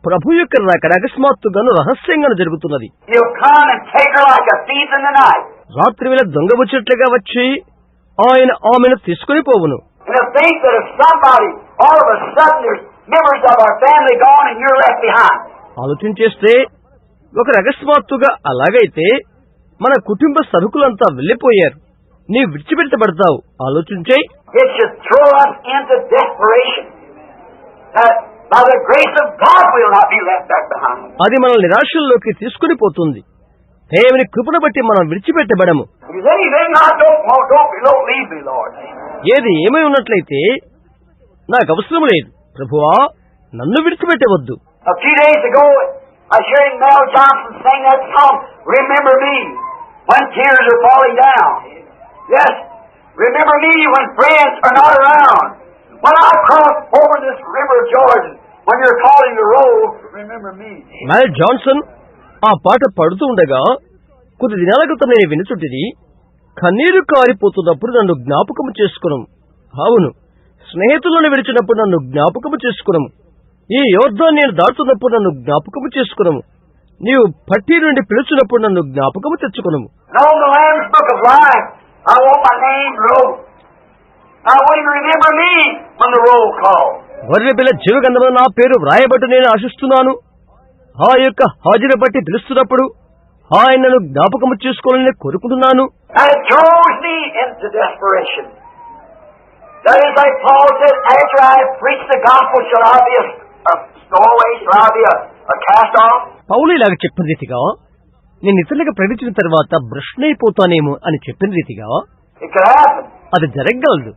ప్రభు యొక్క రాకడ అకస్మాత్తుగాను రహస్యంగాను జరుగుతున్నది. He'll come and take her like a thief in the night. రాత్రి వేళ దొంగ వచ్చేట్లుగా వచ్చి ఆయన ఆమెను తీసుకుని పోవును. And to think that if somebody, all of a sudden, there's members of our family gone and you're left behind. ఆలోచించేస్తే ఒకరు అకస్మాత్తుగా అలాగైతే మన కుటుంబ సరుకులంతా వెళ్లిపోయారు, నీవు విడిచిపెట్టబడతావు. ఆలోచించే It should throw us into desperation. That by the grace of God we'll not be left back behind. అది మన నిరాశల్లోకి తీసుకుని పోతుంది. దేవుని కృపను బట్టి మనం విడిచిపెట్టబడము. Is anything I don't leave me, Lord. ఏది ఏమై ఉన్నట్లయితే నాకు అవసరం లేదు ప్రభువా, నన్ను విడిచిపెట్టవద్దు. A few days ago, I was hearing Mel Johnson sing that song, Remember Me, when tears are falling down. Yes, remember me when friends are not around. When I cross over this river of Jordan, when you're calling the roll, remember me. Mel Johnson ఆ పాట పడుతూ ఉండగా కొద్ది దినాల క్రితం నేను వినుచుంటిని. కన్నీరు కారిపోతున్నప్పుడు నన్ను జ్ఞాపకము చేసుకును. అవును, స్నేహితులను విడిచినప్పుడు నన్ను జ్ఞాపకము చేసుకును. ఈ యోర్దాను నేను దాటుతున్నప్పుడు నన్ను జ్ఞాపకము చేసుకును. నీవు పట్టి నుండి పిలుచున్నప్పుడు నన్ను జ్ఞాపకము తెచ్చుకును. గొర్రె పిల్ల జీవగంధంలో నా పేరు వ్రాయబట్టు నేను ఆశిస్తున్నాను. ఆ యొక్క హాజరు బట్టి పిలుస్తున్నప్పుడు ఆయనను జ్ఞాపకము చేసుకోవాలని కోరుకుంటున్నాను. పౌలు ఇలాగ చెప్పిన రీతిగా, నేను ఇతరులకు ప్రకటించిన తర్వాత భ్రష్నైపోతానేమో అని చెప్పిన రీతిగా అది జరగగలదు.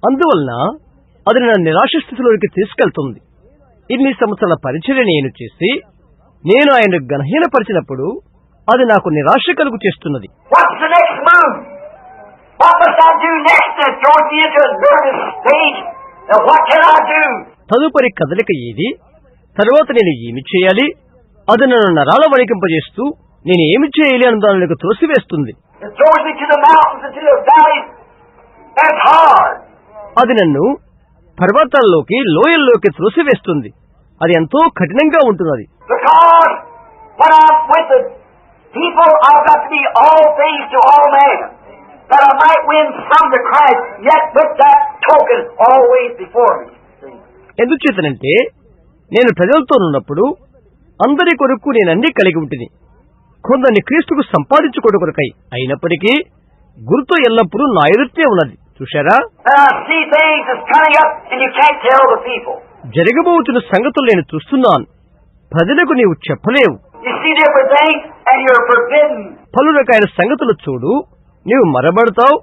అందువలన అది నన్ను నిరాశ స్థితిలోకి తీసుకెళ్తుంది. ఇన్ని సంవత్సరాల పరిచర్య నేను చేసి నేను ఆయన గణహీనపరిచినప్పుడు అది నాకు నిరాశ కలుగు చేస్తున్నది. తదుపరి కదలిక ఏది? తరువాత నేను ఏమి చేయాలి? అది నన్ను నరాల వణికింపజేస్తూ నేను ఏమి చేయాలి అని దానిలోకి త్రోసివేస్తుంది. అది నన్ను పర్వతాల్లోకి లోయల్లోకి త్రోసివేస్తుంది. అది ఎంతో కఠినంగా ఉంటున్నది. ఎందుచేతనంటే నేను ప్రజలతో ఉన్నప్పుడు అందరి కొరకు నేనన్నీ కలిగి ఉంటుంది. కొందరిని క్రీస్తుకు సంపాదించుకోవడం కొరకై అయినప్పటికీ గుర్తు ఎల్లప్పుడూ నా ఎదుటే ఉన్నది. చూశారా, జరగబోతున్న సంగతులు నేను చూస్తున్నాను. ప్రజలకు నీవు చెప్పలేవు. పలు రకాల సంగతులు చూడు, నీవు మరబడతావు.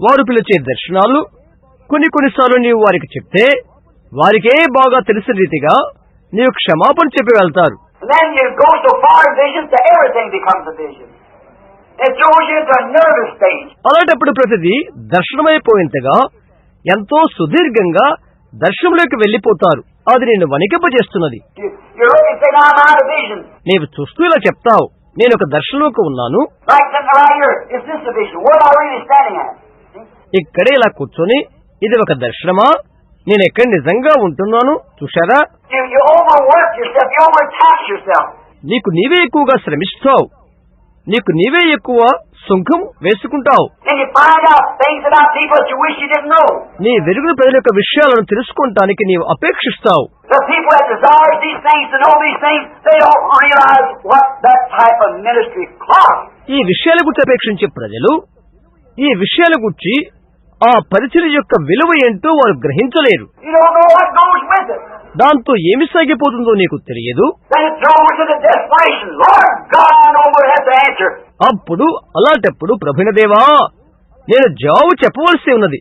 వారు పిలిచే దర్శనాలు కొన్నిసార్లు నీవు వారికి చెప్తే వారికే బాగా తెలిసిన రీతిగా నీవు క్షమాపణ చెప్పి వెళ్తారు. అలాంటప్పుడు ప్రతిదీ దర్శనమైపోయేంతగా ఎంతో సుదీర్ఘంగా దర్శనంలోకి వెళ్లిపోతారు. అది నేను వణికింపజేస్తున్నది. నీవు చూస్తూ ఇలా చెప్తావు, నేను ఒక దర్శనంలోకి ఉన్నాను. ఇక్కడే ఇలా కూర్చొని ఇది ఒక దర్శనమా, నేను ఎక్కడ నిజంగా ఉంటున్నాను? చూశారా, నీకు నీవే ఎక్కువగా శ్రమిస్తావు, నీకు నీవే ఎక్కువ సుంకం వేసుకుంటావు. నీ వెలుగుల ప్రజల యొక్క విషయాలను తెలుసుకోవటానికి నీవు అపేక్షిస్తావు. ఈ విషయాల గురించి అపేక్షించే ప్రజలు ఈ విషయాల గురించి ఆ పరిచర్య యొక్క విలువ ఏంటో వారు గ్రహించలేరు. దాంతో ఏమి సాగిపోతుందో నీకు తెలియదు. అప్పుడు అలాంటప్పుడు ప్రభునదేవా, నేను జవాబు చెప్పవలసి ఉన్నది.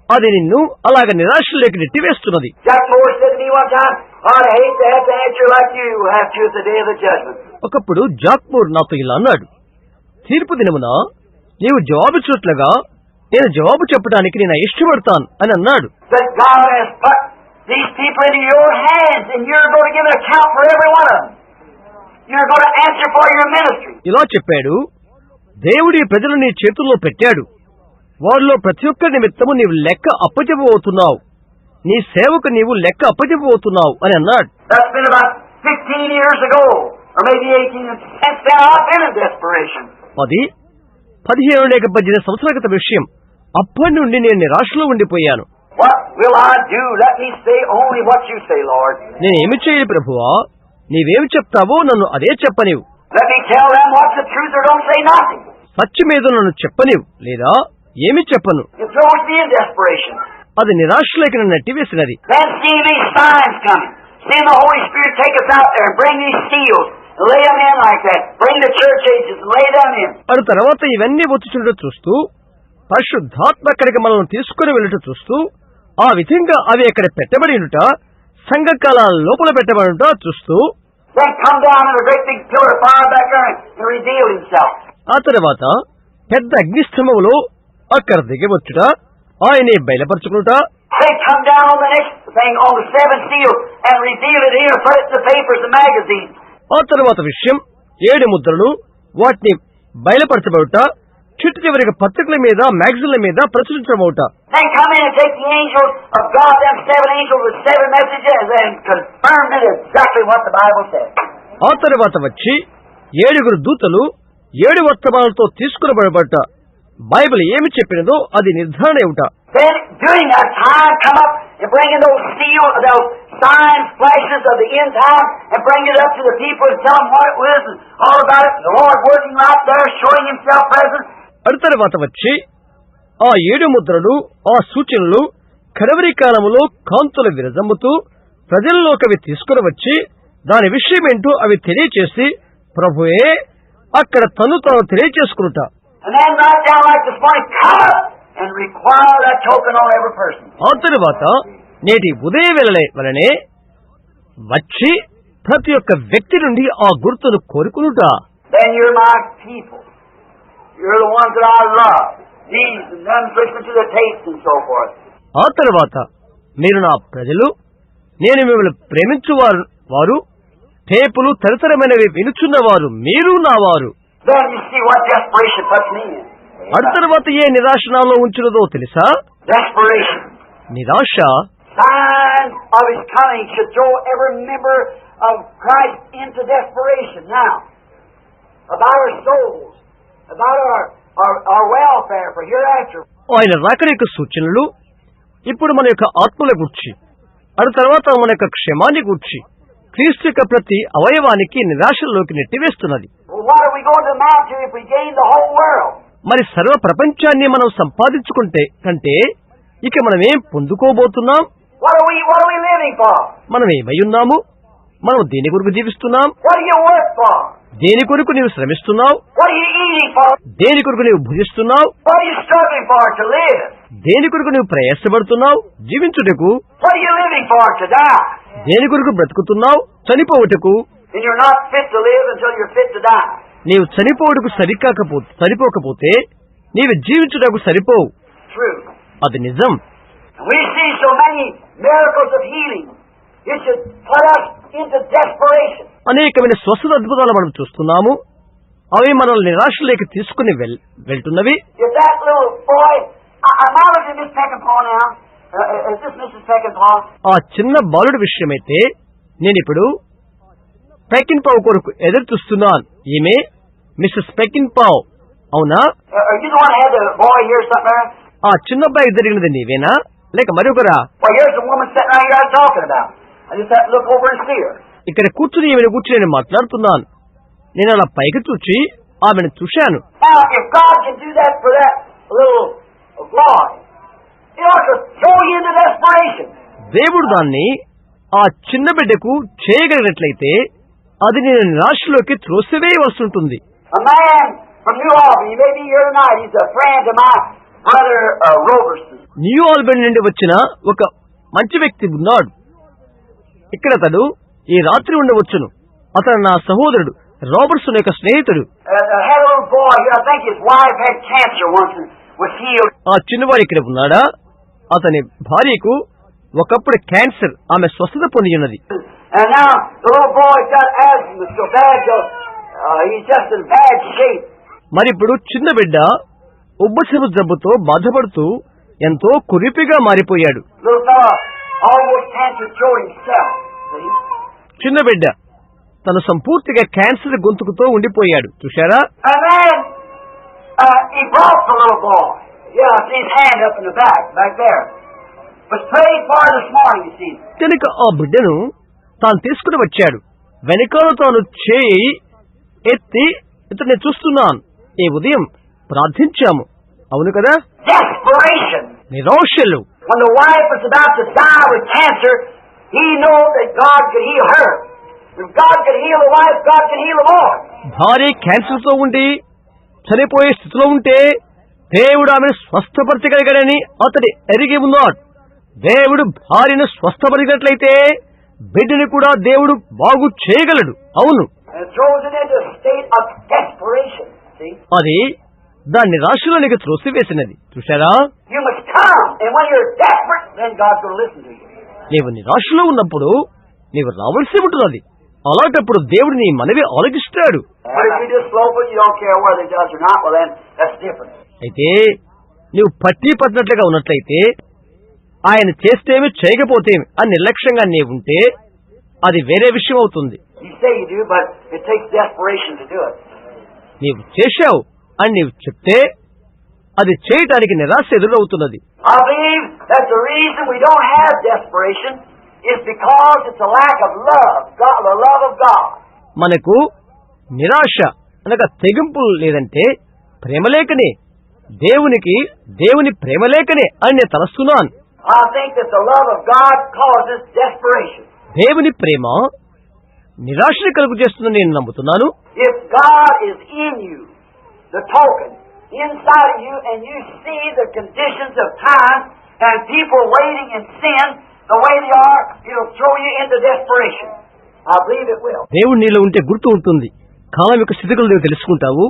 అది నిన్ను అలాగ నిరాశలోకి నెట్టివేస్తున్నది. ఒకప్పుడు జాక్మూర్ నాతో ఇలా అన్నాడు, తీర్పు దినమున నీవు జవాబిచ్చినట్లుగా నేను జవాబు చెప్పడానికి నేను ఇష్టపడతాను అని అన్నాడు. ఇలా చెప్పాడు, దేవుడి ప్రజలు నీ చేతుల్లో పెట్టాడు, వారిలో ప్రతి ఒక్క నిమిత్తము నీవు లెక్క అప్పచెప్పబోతున్నావు, నీ సేవకు నీవు లెక్క అప్పచెప్పబోతున్నావు అని అన్నాడు. అది 15 లేక 18 సంవత్సరాల క్రితం విషయం. అప్పటి నుండి నేను నిరాశలో ఉండిపోయాను. నేనేమి చేయాలి ప్రభువా? నీవేమి చెప్తావో నన్ను అదే చెప్పనివు. సత్యమేదో నన్ను చెప్పనివు, లేదా ఏమి చెప్పను. అది నిరాశలోకి నన్ను నెట్టివేసినది. అటు తర్వాత ఇవన్నీ వచ్చుచుండో చూస్తూ, పరిశుద్ధాత్మ అక్కడికి మనల్ని తీసుకుని వెళ్ళట చూస్తూ, ఆ విధంగా అవి అక్కడ పెట్టబడి ఉంట, సంఘకాల లోపల పెట్టబడి చూస్తూ, Then come down in a great big pillar of fire back there and reveal himself. ఆ తర్వాత పెద్ద అగ్నిస్తంభములో అక్కడ దిగవచ్చుట, ఆయనే బయలుపరచుకునుట. Then come down on the next thing on the seventh seal and reveal it here, put it in the papers and magazines. ఆ తర్వాత విషయం 7 ముద్రలు, వాటిని బయలుపరచబడుట, చుట్టూ చివరికి పత్రికల మీద మ్యాగజైన్ల మీద ప్రచురించబడుట. Then come in and take the angels of God, them 7 angels with 7 messages, and confirm it exactly what the Bible says. ఆ తర్వాత వచ్చి 7 దూతలు 7 వర్తమానాలతో తీసుకునబడబట్ట, బైబిల్ ఏమి చెప్పినదో అది నిర్ధారణ ఏమిట. Then during that time, come up and bring in those seals, those signs, flashes of the end time, and bring it up to the people and tell them what it was and all about it. The Lord working right there, showing Himself present. ఆ తర్వాత వచ్చి ఆ 7 ముద్రలు, ఆ సూచనలు కడవరి కాలములో కాంతులు విరజమ్ముతూ ప్రజల్లోకి అవి తీసుకుని వచ్చి దాని విషయమేంటో అవి తెలియచేసి ప్రభువే అక్కడ తాను తెలియచేసుకునుట. And then right down like this morning, come up and require that token on every person. ఆ తరువాత నేటి ఉదయ వలనే వచ్చి ప్రతి ఒక్క వ్యక్తి నుండి ఆ గుర్తును కోరుకునుట. Then you're my people. You're the ones that I love. These and them listen to the tapes and so forth. ఆ తరువాత మీరు నా ప్రజలు, నేను మిమ్మల్ని ప్రేమించువారు, టేపులు తరతరమైనవి వినుచున్నవారు, మీరు నా వారు. Then you see what desperation puts me in. ఆ తర్వాత ఏ నిరాశ నాలో ఉంచున్నదో తెలుసా? Desperation. నిరాశ. Signs of His coming should throw every member of Christ into desperation now. About our souls, about our welfare for hereafter. ఆయన రాకడ యొక్క సూచనలు ఇప్పుడు మన యొక్క ఆత్మల గూర్చి, ఆ తర్వాత మన యొక్క క్షేమాన్ని గూర్చి, క్రీస్తు యొక్క ప్రతి అవయవానికి నిరాశలోకి నెట్టివేస్తున్నది. Well, what are we going to amount to if we gain the whole world? మరి సర్వ ప్రపంచాన్ని మనం సంపాదించుకుంటే కంటే ఇక మనం ఏం పొందుకోబోతున్నాం? What are we living for? మనం ఏమై ఉన్నాము? మనం దేని కొరకు జీవిస్తున్నాం? What do you work for? దేని కొరకు నీవు శ్రమిస్తున్నావు? What are you eating for? దేని కొరకు నీవు భుజిస్తున్నావు? What are you struggling for to live? దేని కొరకు నీవు ప్రయాసపడుతున్నావు జీవించుటకు? What are you living for to die? దేని కొరకు బ్రతుకుతున్నావు చనిపోవుటకు? And you're not fit to live until you're fit to die. నీవు చనిపోవుటకు సరిపోకపోతే నీవు జీవించుటకు సరిపోవు. True. అది నిజం. We see so many miracles of healing. It should put us into desperation. అనేకమైన స్వస్థత అద్భుతాలు మనం చూస్తున్నాము. అవి మనల్ని నిరాశలోకి తీసుకుని వెళ్తున్నవి. If that little boy, I'm out of Miss Peckinpah now. Is this Mrs. Peckinpah? ఆ చిన్న బాలుడి విషయమైతే నేనిప్పుడు పెకిన్పావ్ కొరకు ఎదురు చూస్తున్నాను. ఈమె మిస్సెస్ పెకిన్పావ్ అవునా? Are you the one that had the boy here somewhere? ఆ చిన్న అబ్బాయికి జరిగినది నీవేనా లేక మరొకరా? Well, here's the woman sitting right here I'm talking about. I just have to look over and see her. ఇక్కడ కూర్చుని ఈమెను కూర్చుని నేను మాట్లాడుతున్నాను. నేను అలా పైకి చూచి ఆమెను చూశాను. Now, if God can do that for that little boy, He ought to throw you into desperation. దేవుడు దాన్ని ఆ చిన్న బిడ్డకు చేయగలిగినట్లయితే అది నేను నిరాశలోకి త్రోసివేయవలసి ఉంటుంది. A man from New Albany, he may be here tonight. He's a friend of my brother Roberson. New Albany నుండి వచ్చిన ఒక మంచి వ్యక్తి ఉన్నాడు. ఇక్కడ అతడు ఈ రాత్రి ఉండవచ్చును. అతను నా సహోదరుడు రాబర్ట్సన్ యొక్క స్నేహితుడు. Had a little boy. I think his wife had cancer once and was healed. ఆ చిన్నవాడు ఇక్కడ ఉన్నాడా? అతని భార్యకు ఒకప్పుడు క్యాన్సర్, ఆమె స్వస్థత పొంది ఉన్నది. And now the little boy got asthma so bad, he's just in bad shape. మరి ఇప్పుడు చిన్న బిడ్డ ఉబ్బసము జబ్బుతో బాధపడుతూ ఎంతో కురిపిగా మారిపోయాడు. Little fella almost cancer cured himself. See? చిన్న బిడ్డ తను సంపూర్తిగా క్యాన్సర్ గొంతుకుతో ఉండిపోయాడు. చూశారా? And then he brought the little boy. Yeah, see his hand up in the back there. Was prayed for this morning, you see. కనుక ఆ బిడ్డను తాను తీసుకుని వచ్చాడు. వెనకాల తాను చేయి ఎత్తి ఇతన్ని చూస్తున్నాను. ఈ ఉదయం ప్రార్థించాము. అవును కదా? Desperation. నిరాశలు. When the wife was about to die with cancer, he knew that God could heal her. If God could heal the wife, God can heal the boy. భార్య క్యాన్సర్ తో ఉండి చనిపోయే స్థితిలో ఉంటే దేవుడు ఆమెను స్వస్థపరచగలిగాడని అతడు ఎరిగి ఉన్నాడు. దేవుడు భార్యను స్వస్థపరిచినట్లయితే బిడ్డని కూడా దేవుడు బాగు చేయగలడు. అవును, And it throws it into a state of desperation. See? అది దాన్ని నిరాశలోనికి త్రోసివేసినది. చూశారా? You must come, and when you're desperate, then God's going to listen to you. నీవు నిరాశలో ఉన్నప్పుడు నీవు రావాల్సి ఉంటున్నది. అలాంటప్పుడు దేవుడు నీ మనవి ఆలకిస్తాడు. But if you just slope it, you don't care whether it does or not, well then, that's different. అయితే నీవు పట్టి పట్టినట్లుగా ఉన్నట్లయితే, ఆయన చేస్తేమి చేయకపోతేమి అని నిర్లక్ష్యంగా నీవుంటే అది వేరే విషయం అవుతుంది. You say you do, but it takes desperation to do it. నీవు చేశావు అని నీవు చెప్తే అది చేయటానికి నిరాశ ఎదురవుతున్నది. I believe that the reason we don't have desperation is because it's a lack of love, the love of God. మనకు నిరాశ అనగా తెగింపులు లేదంటే ప్రేమలేకనే, దేవుని ప్రేమలేకనే అని నేను తలస్తున్నాను. I think that the love of God causes desperation. దేవుని ప్రేమ నిరాశని కలుగు చేస్తుందని నేను నమ్ముతున్నాను. If God is in you, the token, inside of you, and you see the conditions of time and people waiting in sin the way they are, it'll throw you into desperation. I believe it will. దేవుడు నీలో ఉంటే గుర్తు ఉంటుంది. కాలం యొక్క స్థితిగతులు నీవు తెలుసుకుంటావు.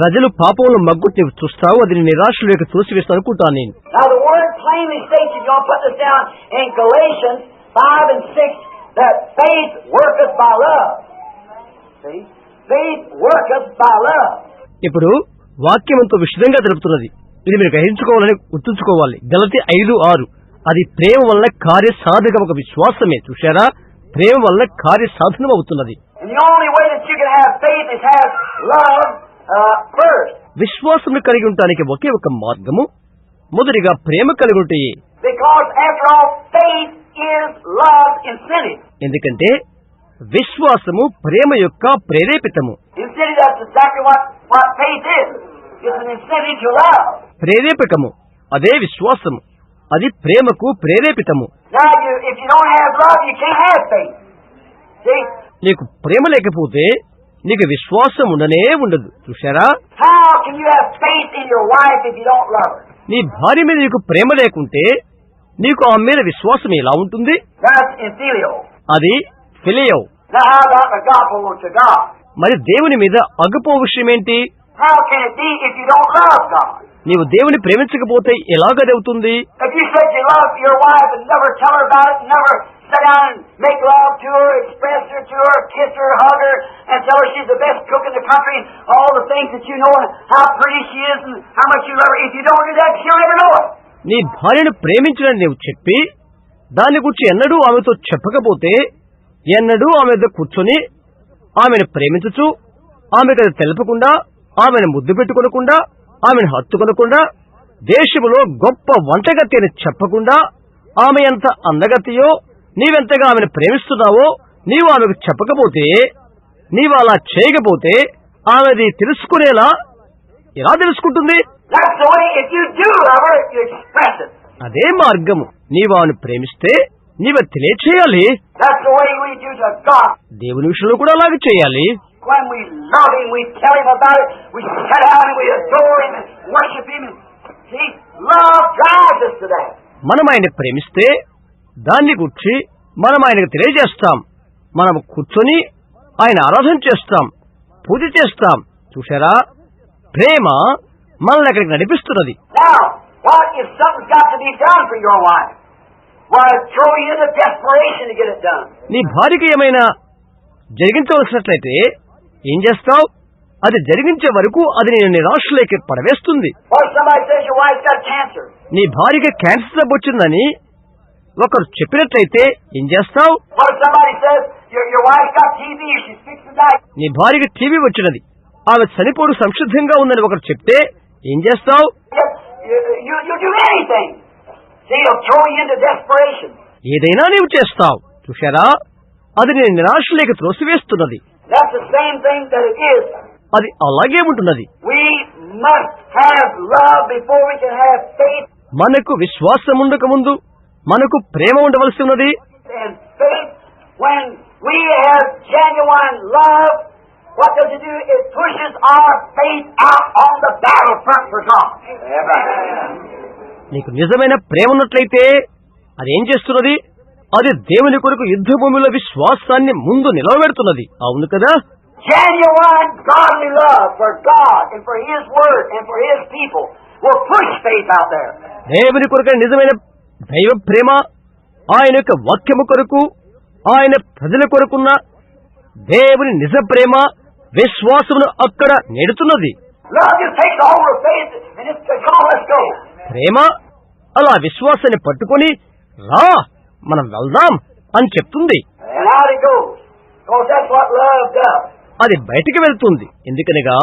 ప్రజలు పాపంలో మగ్గుట్టు నీవు చూస్తావు. అది నీ నిరాశలోకి తోసివేస్తాను అనుకుంటాను నేను. Now the word plainly states, if you want to put this down in Galatians 5 and 6, that faith worketh by love. See? Faith worketh by love. ఇప్పుడు వాక్యం ఎంతో విశదంగా తెలుపుతున్నది. ఇది మీరు గ్రహించుకోవాలని గుర్తుంచుకోవాలి. గలతీ 5:6 అది ప్రేమ వల్ల కార్యసాధకం ఒక విశ్వాసమే. చూశారా? ప్రేమ వల్ల కార్యసాధనం అవుతున్నది. And the only way that you can have faith is have love first. విశ్వాసం కలిగి ఉండటానికి ఒకే ఒక మార్గము, మొదటిగా ప్రేమ కలిగి ఉంటే. Because after all, faith is love's incentive. ఎందుకంటే విశ్వాసము ప్రేమ యొక్క ప్రేరేపితము. Incentive, that's exactly what faith is. It's an incentive to love. ప్రేరేపకము అదే విశ్వాసము. అది ప్రేమకు ప్రేరేపితము. Now, if you don't have love, you can't have faith. See? నీకు ప్రేమ లేకపోతే నీకు విశ్వాసం ఉండనే ఉండదు. చూశారా? How can you have faith in your wife if you don't love her? నీ భార్య మీద నీకు ప్రేమ లేకుంటే నీకు ఆమె మీద విశ్వాసం ఎలా ఉంటుంది? That's in filio. అది phileo. Now, how about agapo to God? మరి దేవుని మీద అగపో విషయం ఏంటి? How can it be if you don't love God? నీవు దేవుని ప్రేమించకపోతే ఎలాగదవుతుంది? If you said you love your wife and never tell her about it, never sit down and make love to her, express her to her, kiss her, hug her, and tell her she's the best cook in the country, and all the things that you know, and how pretty she is, and how much you love her. If you don't do that, she'll never know it. నీ భార్యను ప్రేమించడని నీవు చెప్పి దాని గురించి ఎన్నడూ ఆమెతో చెప్పకపోతే, ఎన్నడూ ఆమె వద్ద కూర్చొని ఆమెను ప్రేమించచ్చు, ఆమెకు అది తెలపకుండా, ఆమెను ముద్దు పెట్టుకొనకుండా, ఆమెను హత్తుకొనకుండా, దేశములో గొప్ప వంటగత్తి అని చెప్పకుండా, ఆమె ఎంత అందగత్తియో, నీవెంతగా ఆమెను ప్రేమిస్తున్నావో నీవు ఆమెకు చెప్పకపోతే, నీవు అలా చేయకపోతే ఆమెది తెలుసుకునేలా ఎలా తెలుసుకుంటుంది? That's the way, if you do love her, you express it. అదే మార్గము. నీవు ఆమెను ప్రేమిస్తే నీవు తెలియచేయాలి. That's the way we do to God. దేవుని విషయంలో కూడా అలాగే చేయాలి. When we love Him, we tell Him about it, we sit down and we adore Him and worship Him. See, love drives us to that. మనం ఆయన ప్రేమిస్తే దాన్ని గురించి మనం ఆయనకు తెలియజేస్తాం. మనం కూర్చొని ఆయన ఆరాధన చేస్తాం, పూజ చేస్తాం. చూశారా? ప్రేమ మనల్ని అక్కడికి నడిపిస్తున్నది. Now, what if something's got to be done for your wife? Why, throw you into desperation to get it done. నీ భార్యకి ఏమైనా జరిగించవలసినట్లయితే ఏం చేస్తావు? అది జరిగించే వరకు అది నేను నిరాశలోకి పడవేస్తుంది. Or somebody says your wife's got cancer. నీ భార్యకి క్యాన్సర్ జబ్బు వచ్చిందని ఒకరు చెప్పినట్లయితే ఏం చేస్తావు? Or somebody says your wife's got TB, she's fixing to die. నీ భార్యకి టీవీ వచ్చినది, ఆమె చనిపోడు సంసిద్ధంగా ఉందని ఒకరు చెప్తే ఏం చేస్తావు? You do anything. See, it'll throw you into desperation. ఏదైనా నీవు చేస్తావు. చూశారా? అది నేను నిరాశలోకి త్రోసివేస్తున్నది. That's the same thing that it is. అది అలాగే ఉంటున్నది. We must have love before we can have faith. మనకు విశ్వాసం ఉండక ముందు మనకు ప్రేమ ఉండవలసి ఉన్నది. And faith, when we have genuine love, what does it do? It pushes our faith out on the battlefront for God. నీకు నిజమైన ప్రేమ ఉన్నట్లయితే అదేం చేస్తున్నది? అది దేవుని కొరకు యుద్ధ భూమిలో విశ్వాసాన్ని ముందు నిలవబెడుతున్నది. అవును కదా? Genuine godly love for God and for His Word and for His people will push faith out there. దేవుని కొరకు నిజమైన దైవ ప్రేమ, ఆయన యొక్క వాక్యము కొరకు, ఆయన ప్రజల కొరకున్న దేవుని నిజ ప్రేమ విశ్వాసమును అక్కడ నెడుతున్నది. Love just takes a hold of faith and it's come on, let's go. ప్రేమ అలా విశ్వాసాన్ని పట్టుకొని రా మనం వెళ్దాం అని చెప్తుంది. And out it goes. Because that's what love does. అది బయటికి వెళ్తుంది. ఎందుకనగా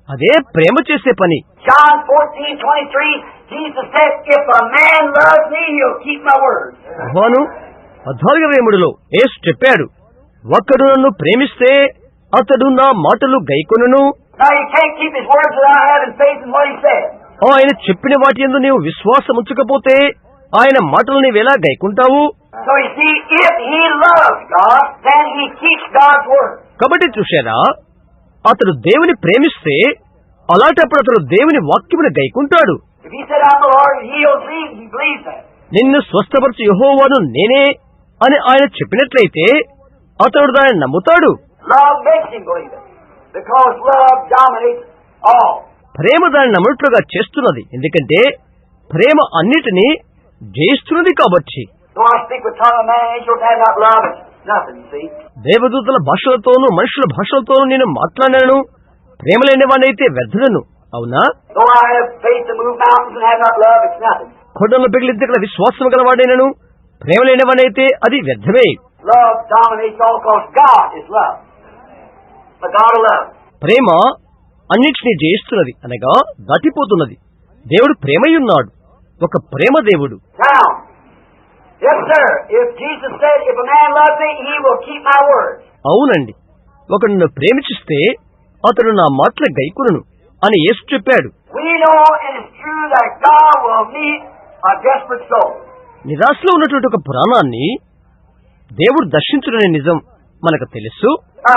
అదే ప్రేమ చేసే పని. John 14:23, Jesus said, if a man loves me, he'll keep my word. యోహాను 14:23 యేసు చెప్పాడు, ఒక్కడు నన్ను ప్రేమిస్తే అతడు నా మాటలు గైకొనును. Now you can't keep his words without having faith in what he said. ఆయన చెప్పిన వాటి యందు నీవు విశ్వాసం ఉంచకపోతే ఆయన మాటలు నీవెలా గైకుంటావు? So you see, if he loves God, then he keeps God's word. కాబట్టి చూశారా, అతడు దేవుని ప్రేమిస్తే అలాంటప్పుడు అతడు దేవుని వాక్యమును గైకుంటాడు. If he said, I'm the Lord, and he'll believe, he believes that. నిన్ను స్వస్థపరచు యెహోవాను నేనే అని ఆయన చెప్పినట్లయితే అతడు దాన్ని నమ్ముతాడు. Love makes him believe it. Because love dominates all. ప్రేమ దాన్ని నమ్ముట్లుగా చేస్తున్నది. ఎందుకంటే ప్రేమ అన్నిటినీ జయిస్తున్నది కాబట్టి. So I speak with tongue of man, angels have not love, it's nothing, you see. దేవదూతల భాషలతోనూ మనుషుల భాషలతోనూ నేను మాట్లాడాను, ప్రేమ లేనివానైతే వ్యర్థులను. అవునా? Though I have faith to move mountains and have not love, it's nothing. కొండలను పిగిలిద్దగల విశ్వాసం గలవాడైనను ప్రేమ లేనివానైతే అది వ్యర్థమే. Love dominates all because God is love. The God of love. ప్రేమ అన్నిటినీ జయిస్తున్నది అనగా దాటిపోతున్నది. దేవుడు ప్రేమయున్నాడు, ఒక ప్రేమ దేవుడు. Now, yes sir, if Jesus said, if a man loves me, he will keep my words. అవునండి, ఒకడు నన్ను ప్రేమించిస్తే అతడు నా మాటల గైకును అని యేసు చెప్పాడు. We know it is true that God will meet a desperate soul. నిరాశలో ఉన్నటువంటి ఒక పురాణాన్ని దేవుడు దర్శించుననే నిజం మనకు తెలుసు.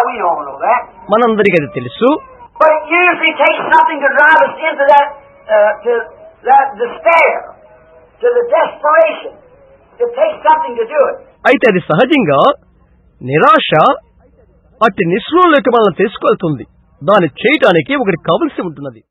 We all know that. మనందరికీ అది తెలుసు. But it usually takes something to drive us into to that despair, to the desperation. It takes something to do it. అయితే అది సహజంగా నిరాశ అట్టి నిస్పృహలోకి మనల్ని తీసుకెళ్తుంది. దాన్ని చేయటానికి ఒకటి కావలసి ఉంటున్నది.